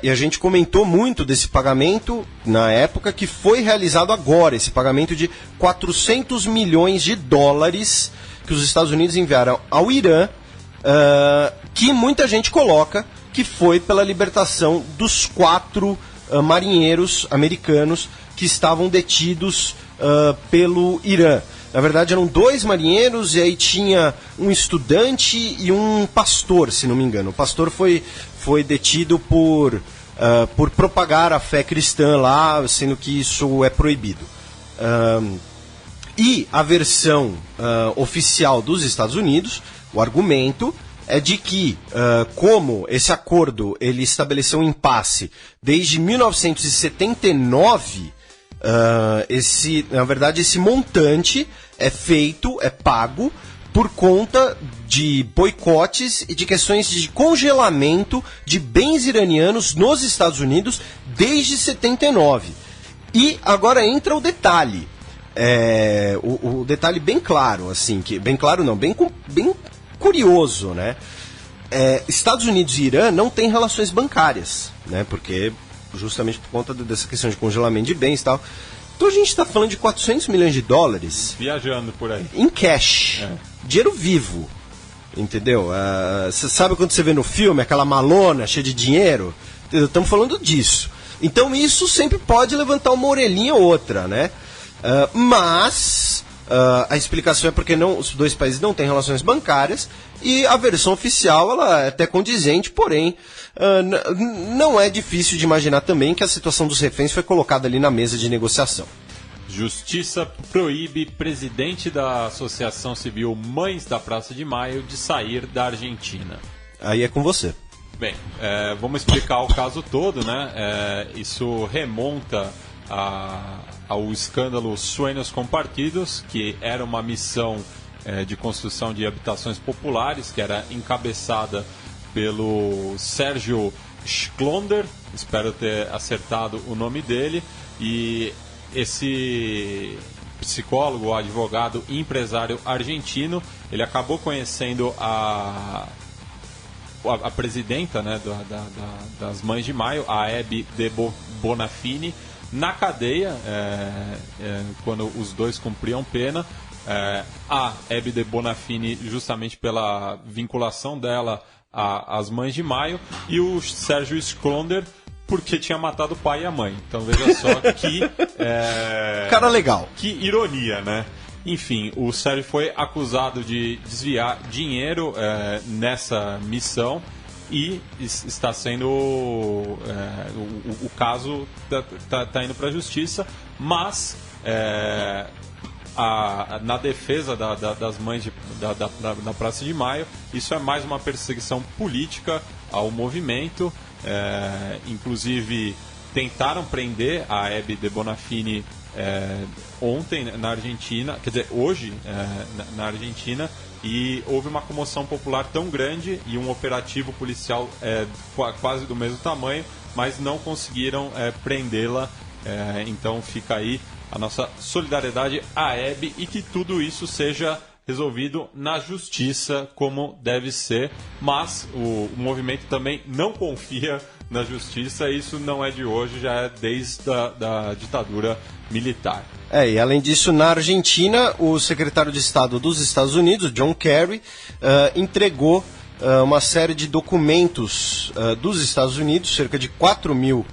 e a gente comentou muito desse pagamento na época, que foi realizado agora, esse pagamento de 400 milhões de dólares que os Estados Unidos enviaram ao Irã, que muita gente coloca que foi pela libertação dos 4 marinheiros americanos que estavam detidos pelo Irã. Na verdade, eram 2 marinheiros e aí tinha um estudante e um pastor, se não me engano. O pastor foi detido por propagar a fé cristã lá, sendo que isso é proibido. E a versão oficial dos Estados Unidos, o argumento é de que, como esse acordo ele estabeleceu um impasse desde 1979, na verdade esse montante é pago por conta de boicotes e de questões de congelamento de bens iranianos nos Estados Unidos desde 79. E agora entra o detalhe, o detalhe bem claro, assim, bem curioso, né? Estados Unidos e Irã não têm relações bancárias, né? Porque justamente por conta dessa questão de congelamento de bens e tal. Então a gente está falando de 400 milhões de dólares viajando por aí em cash, dinheiro vivo, entendeu? Você sabe quando você vê no filme aquela malona cheia de dinheiro? Estamos falando disso. Então isso sempre pode levantar uma orelhinha ou outra, né? Mas a explicação é porque os 2 países não têm relações bancárias e a versão oficial ela é até condizente, porém não é difícil de imaginar também que a situação dos reféns foi colocada ali na mesa de negociação. Justiça proíbe presidente da Associação Civil Mães da Praça de Maio de sair da Argentina. Aí é com você. Bem, vamos explicar o caso todo, né? Isso remonta ao escândalo Sueños Compartidos, que era uma missão de construção de habitações populares, que era encabeçada pelo Sérgio Schlonder, espero ter acertado o nome dele, e esse psicólogo, advogado e empresário argentino, ele acabou conhecendo a presidenta, né, das Mães de Maio, a Hebe de Bonafini, na cadeia, quando os 2 cumpriam pena. A Hebe de Bonafini, justamente pela vinculação dela às Mães de Maio, e o Sérgio Schlonder, porque tinha matado o pai e a mãe. Então veja só que... cara legal. Que ironia, né? Enfim, o Sérgio foi acusado de desviar dinheiro nessa missão e está sendo... o caso está indo para a justiça, mas na defesa das mães da Praça de Maio, isso é mais uma perseguição política ao movimento. Inclusive tentaram prender a Hebe de Bonafini ontem na Argentina, quer dizer, hoje na Argentina, e houve uma comoção popular tão grande e um operativo policial quase do mesmo tamanho, mas não conseguiram prendê-la. Então fica aí a nossa solidariedade à Hebe e que tudo isso seja resolvido na justiça como deve ser, mas o movimento também não confia na justiça, isso não é de hoje, já é desde a ditadura militar. E além disso, na Argentina, o secretário de Estado dos Estados Unidos, John Kerry, entregou uma série de documentos dos Estados Unidos, cerca de 4.000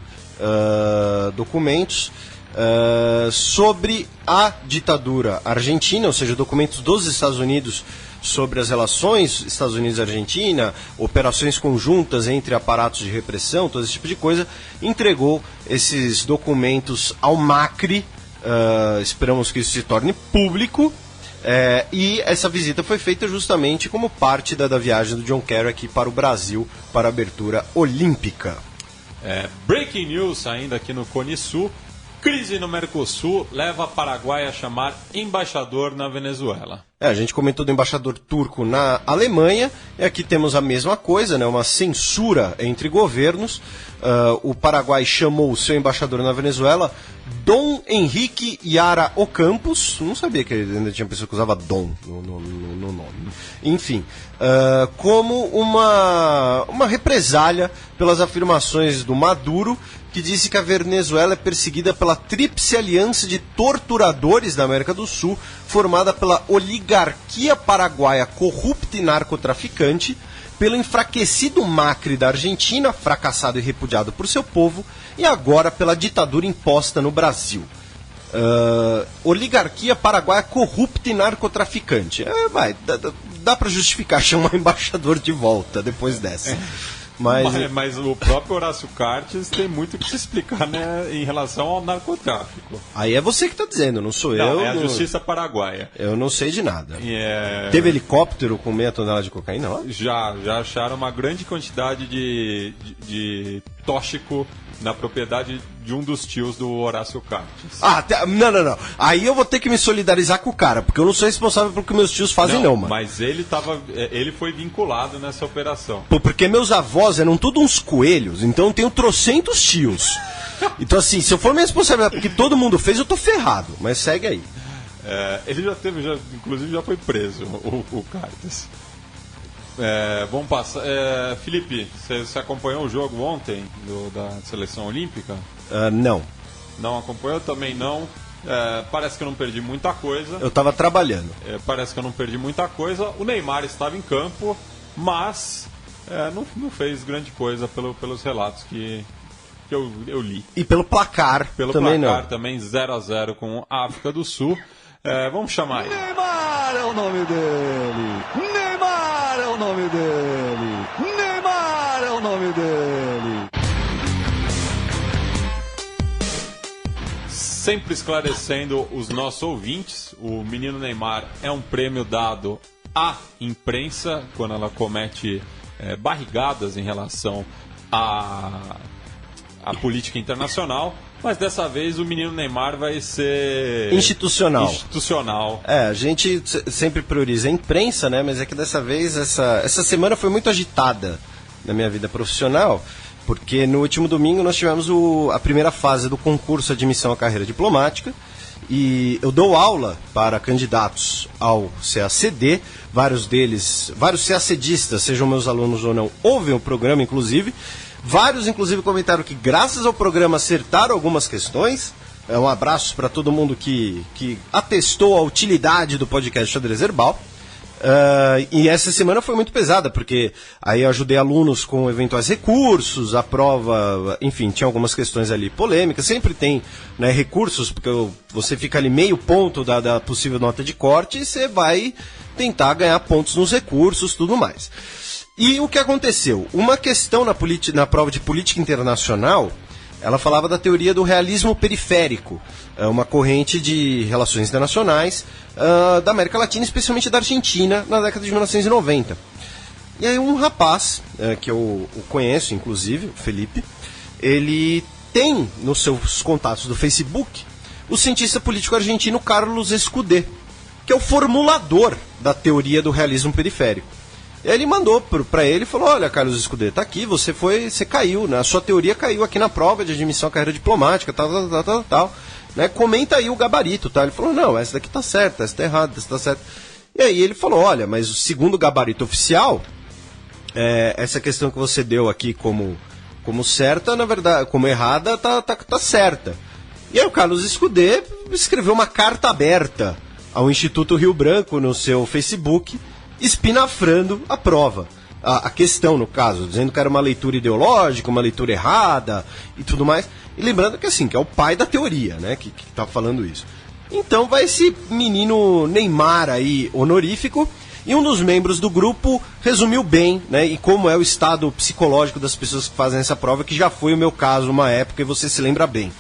documentos, sobre a ditadura argentina, ou seja, documentos dos Estados Unidos sobre as relações Estados Unidos-Argentina, operações conjuntas entre aparatos de repressão, todo esse tipo de coisa, entregou esses documentos ao Macri. Esperamos que isso se torne público. E essa visita foi feita justamente como parte da viagem do John Kerry aqui para o Brasil, para a abertura olímpica. Breaking news ainda aqui no Cone Sul. Crise no Mercosul leva Paraguai a chamar embaixador na Venezuela. A gente comentou do embaixador turco na Alemanha, e aqui temos a mesma coisa, né? Uma censura entre governos. O Paraguai chamou o seu embaixador na Venezuela, Dom Henrique Yara Ocampos. Não sabia que ainda tinha pessoa que usava Dom no nome. Enfim, como uma represália pelas afirmações do Maduro, que disse que a Venezuela é perseguida pela tríplice aliança de torturadores da América do Sul, formada pela oligarquia paraguaia corrupta e narcotraficante, pelo enfraquecido Macri da Argentina, fracassado e repudiado por seu povo, e agora pela ditadura imposta no Brasil. Oligarquia paraguaia corrupta e narcotraficante. Dá pra justificar chamar embaixador de volta depois dessa. Mas o próprio Horácio Cartes tem muito que se explicar, né, em relação ao narcotráfico. Aí é você que tá dizendo, não sou eu. É a justiça paraguaia. Eu não sei de nada. Teve helicóptero com 6 toneladas de cocaína lá? Já acharam uma grande quantidade de tóxico na propriedade de um dos tios do Horácio Cartes. Não. Aí eu vou ter que me solidarizar com o cara, porque eu não sou responsável pelo que meus tios fazem, não, mano. Mas ele foi vinculado nessa operação. Porque meus avós eram todos uns coelhos, então eu tenho trocentos tios. Então, assim, se eu for minha responsabilidade porque todo mundo fez, eu tô ferrado. Mas segue aí. Ele inclusive já foi preso, o Cartes. Vamos passar. Felipe, você acompanhou o jogo ontem da seleção olímpica? Não. Não acompanhou? Também não. Parece que eu não perdi muita coisa. Eu estava trabalhando. Parece que eu não perdi muita coisa. O Neymar estava em campo, mas não fez grande coisa pelos relatos que eu li. E pelo placar também não. Pelo placar também 0-0 com a África do Sul. Vamos chamar ele. Neymar é o nome dele! Neymar é o nome dele! Neymar é o nome dele! Sempre esclarecendo os nossos ouvintes, o menino Neymar é um prêmio dado à imprensa quando ela comete barrigadas em relação à política internacional. Mas dessa vez o menino Neymar vai ser... Institucional. A gente sempre prioriza a imprensa, né? Mas é que dessa vez, essa semana foi muito agitada na minha vida profissional, porque no último domingo nós tivemos a primeira fase do concurso de admissão à carreira diplomática, e eu dou aula para candidatos ao CACD, vários CACDistas, sejam meus alunos ou não, ouvem o programa, inclusive. Vários, inclusive, comentaram que, graças ao programa, acertaram algumas questões. Um abraço para todo mundo que atestou a utilidade do podcast Xadrez Herbal. E essa semana foi muito pesada, porque aí eu ajudei alunos com eventuais recursos, a prova, enfim, tinha algumas questões ali polêmicas. Sempre tem, né, recursos, porque você fica ali meio ponto da possível nota de corte e você vai tentar ganhar pontos nos recursos, tudo mais. E o que aconteceu? Uma questão na prova de política internacional, ela falava da teoria do realismo periférico, uma corrente de relações internacionais da América Latina, especialmente da Argentina, na década de 1990. E aí um rapaz, que eu conheço, inclusive, o Felipe, ele tem nos seus contatos do Facebook o cientista político argentino Carlos Escudé, que é o formulador da teoria do realismo periférico. E aí ele mandou para ele e falou: olha, Carlos Escudé, tá aqui, você caiu, né? A sua teoria caiu aqui na prova de admissão à carreira diplomática, tal. Né? Comenta aí o gabarito, tá? Ele falou: não, essa daqui tá certa, essa tá errada, essa tá certa. E aí ele falou: olha, mas o segundo gabarito oficial, essa questão que você deu aqui como certa, na verdade, como errada, tá certa. E aí o Carlos Escudé escreveu uma carta aberta ao Instituto Rio Branco no seu Facebook, espinafrando a prova, a questão no caso, dizendo que era uma leitura ideológica, uma leitura errada e tudo mais. E lembrando que assim, que é o pai da teoria, né, que tá falando isso. Então vai esse menino Neymar aí, honorífico, e um dos membros do grupo resumiu bem, né, e como é o estado psicológico das pessoas que fazem essa prova, que já foi o meu caso uma época e você se lembra bem.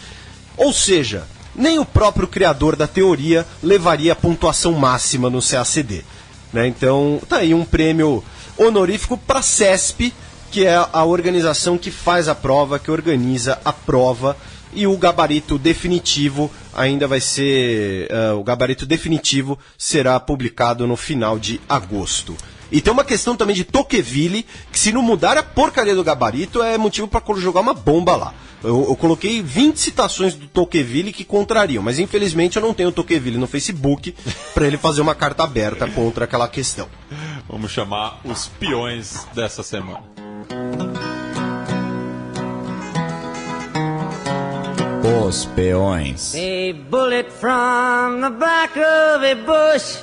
Ou seja, nem o próprio criador da teoria levaria a pontuação máxima no CACD. Né? Então, tá aí um prêmio honorífico para a CESP, que é a organização que faz a prova, que organiza a prova, e o gabarito definitivo ainda vai ser... o gabarito definitivo será publicado no final de agosto. E tem uma questão também de Tocqueville, que se não mudar a porcaria do gabarito, é motivo para jogar uma bomba lá. Eu coloquei 20 citações do Tocqueville que contrariam, mas infelizmente eu não tenho o Tocqueville no Facebook para ele fazer uma carta aberta contra aquela questão. Vamos chamar os peões dessa semana. Os peões. A bullet from the back of a bush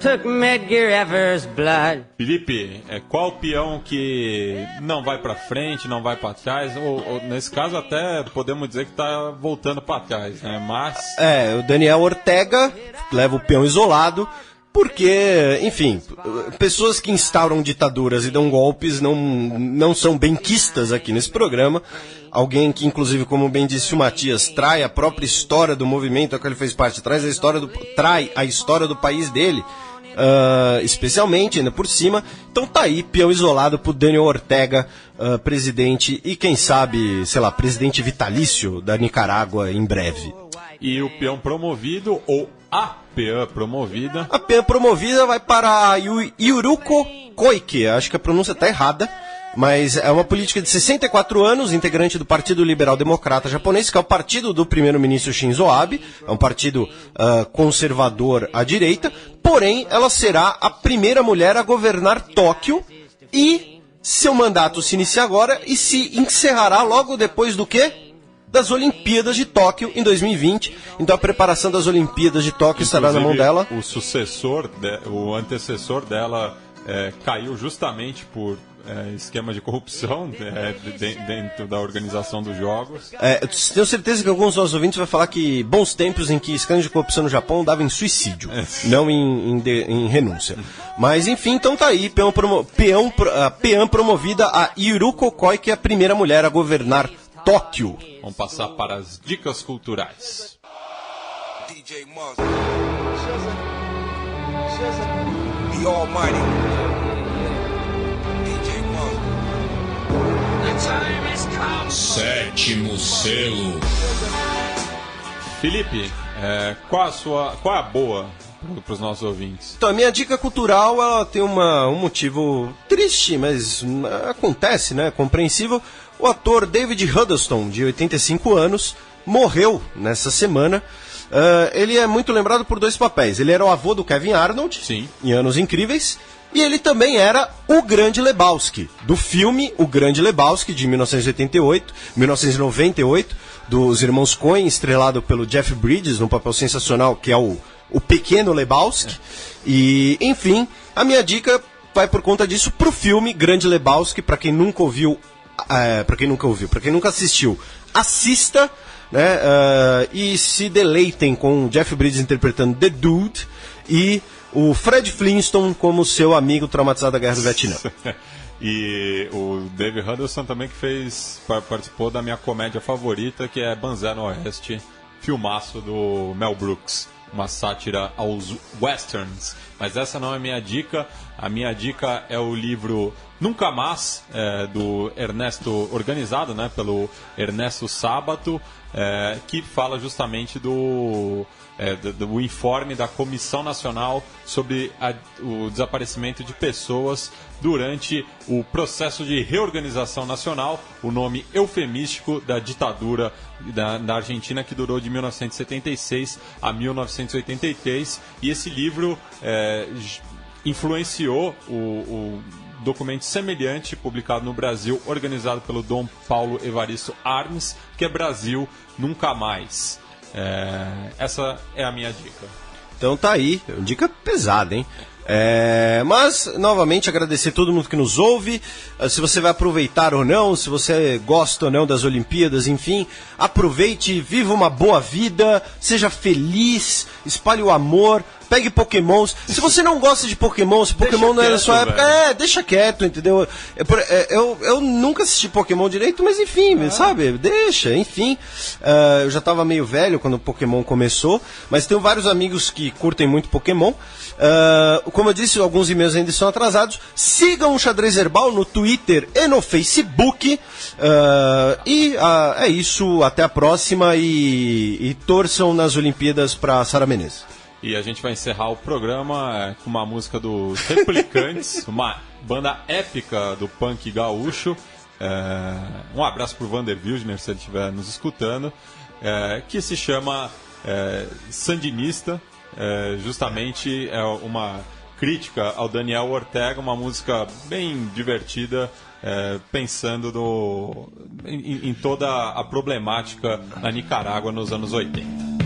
took Medgar Evers' blood. Felipe, qual o peão que não vai pra frente, não vai pra trás? Ou nesse caso até podemos dizer que tá voltando pra trás, né? Mas... o Daniel Ortega leva o peão isolado, porque, enfim, pessoas que instauram ditaduras e dão golpes não são benquistas aqui nesse programa. Alguém que, inclusive, como bem disse o Matias, trai a própria história do movimento a que ele fez parte, trai a história do país dele, especialmente, ainda por cima. Então tá aí, peão isolado pro Daniel Ortega, presidente e, quem sabe, sei lá, presidente vitalício da Nicarágua em breve. E o peão promovido, ou a peã promovida? A peã promovida vai para Yuruko Koike, acho que a pronúncia tá errada, mas é uma política de 64 anos, integrante do Partido Liberal Democrata Japonês, que é o partido do primeiro-ministro Shinzo Abe, é um partido conservador à direita, porém ela será a primeira mulher a governar Tóquio e seu mandato se inicia agora e se encerrará logo depois do quê? Das Olimpíadas de Tóquio em 2020. Então a preparação das Olimpíadas de Tóquio estará na mão dela. O antecessor dela caiu justamente por esquema de corrupção dentro da organização dos jogos. Eu tenho certeza que alguns dos nossos ouvintes vão falar que bons tempos em que escândalo de corrupção no Japão dava em suicídio, não em renúncia. Mas enfim, então tá aí, peão promovida a Yuruko Koi, que é a primeira mulher a governar Tóquio. Vamos passar para as dicas culturais. DJ Muzz. The Almighty. DJ Muzz. The time has come. Sétimo selo. Felipe, qual é a boa para os nossos ouvintes? Então, a minha dica cultural, ela tem um motivo triste, mas acontece, né? Compreensível. O ator David Huddleston, de 85 anos, morreu nessa semana. Ele é muito lembrado por dois papéis. Ele era o avô do Kevin Arnold, sim, em Anos Incríveis, e ele também era o Grande Lebowski, do filme O Grande Lebowski, de 1998, dos irmãos Coen, estrelado pelo Jeff Bridges, num papel sensacional, que é o Pequeno Lebowski. E, enfim, a minha dica vai por conta disso pro filme Grande Lebowski. Para quem nunca assistiu, assista, né? E se deleitem com o Jeff Bridges interpretando The Dude e o Fred Flintstone como seu amigo traumatizado da Guerra do Vietnã. E o David Huddleston também participou da minha comédia favorita, que é Banzé no Oeste, filmaço do Mel Brooks, uma sátira aos westerns. Mas essa não é a minha dica. A minha dica é o livro Nunca Mais, do Ernesto, organizado, né, pelo Ernesto Sábato, que fala justamente do informe da Comissão Nacional sobre o desaparecimento de pessoas durante o processo de reorganização nacional, o nome eufemístico da ditadura da Argentina, que durou de 1976 a 1983. E esse livro influenciou o documento semelhante publicado no Brasil, organizado pelo Dom Paulo Evaristo Arnes, que é Brasil Nunca Mais. Essa é a minha dica. Então tá aí, dica pesada, hein? Mas, novamente, agradecer todo mundo que nos ouve. Se você vai aproveitar ou não, se você gosta ou não das Olimpíadas, enfim, aproveite, viva uma boa vida, seja feliz, espalhe o amor, pegue Pokémons. Se você não gosta de Pokémon, se Pokémon não é da sua época, deixa quieto, entendeu? Eu nunca assisti Pokémon direito, mas enfim, sabe? Deixa, enfim. Eu já tava meio velho quando o Pokémon começou, mas tenho vários amigos que curtem muito Pokémon. Como eu disse, alguns e-mails ainda estão atrasados. Sigam o Xadrez Herbal no Twitter e no Facebook. É isso, até a próxima e torçam nas Olimpíadas para Sara Menezes. E a gente vai encerrar o programa com uma música dos Replicantes, uma banda épica do punk gaúcho. Um abraço pro Vander Wildner, se ele estiver nos escutando, que se chama Sandinista. Justamente é uma crítica ao Daniel Ortega, uma música bem divertida, pensando em toda a problemática na Nicarágua nos anos 80.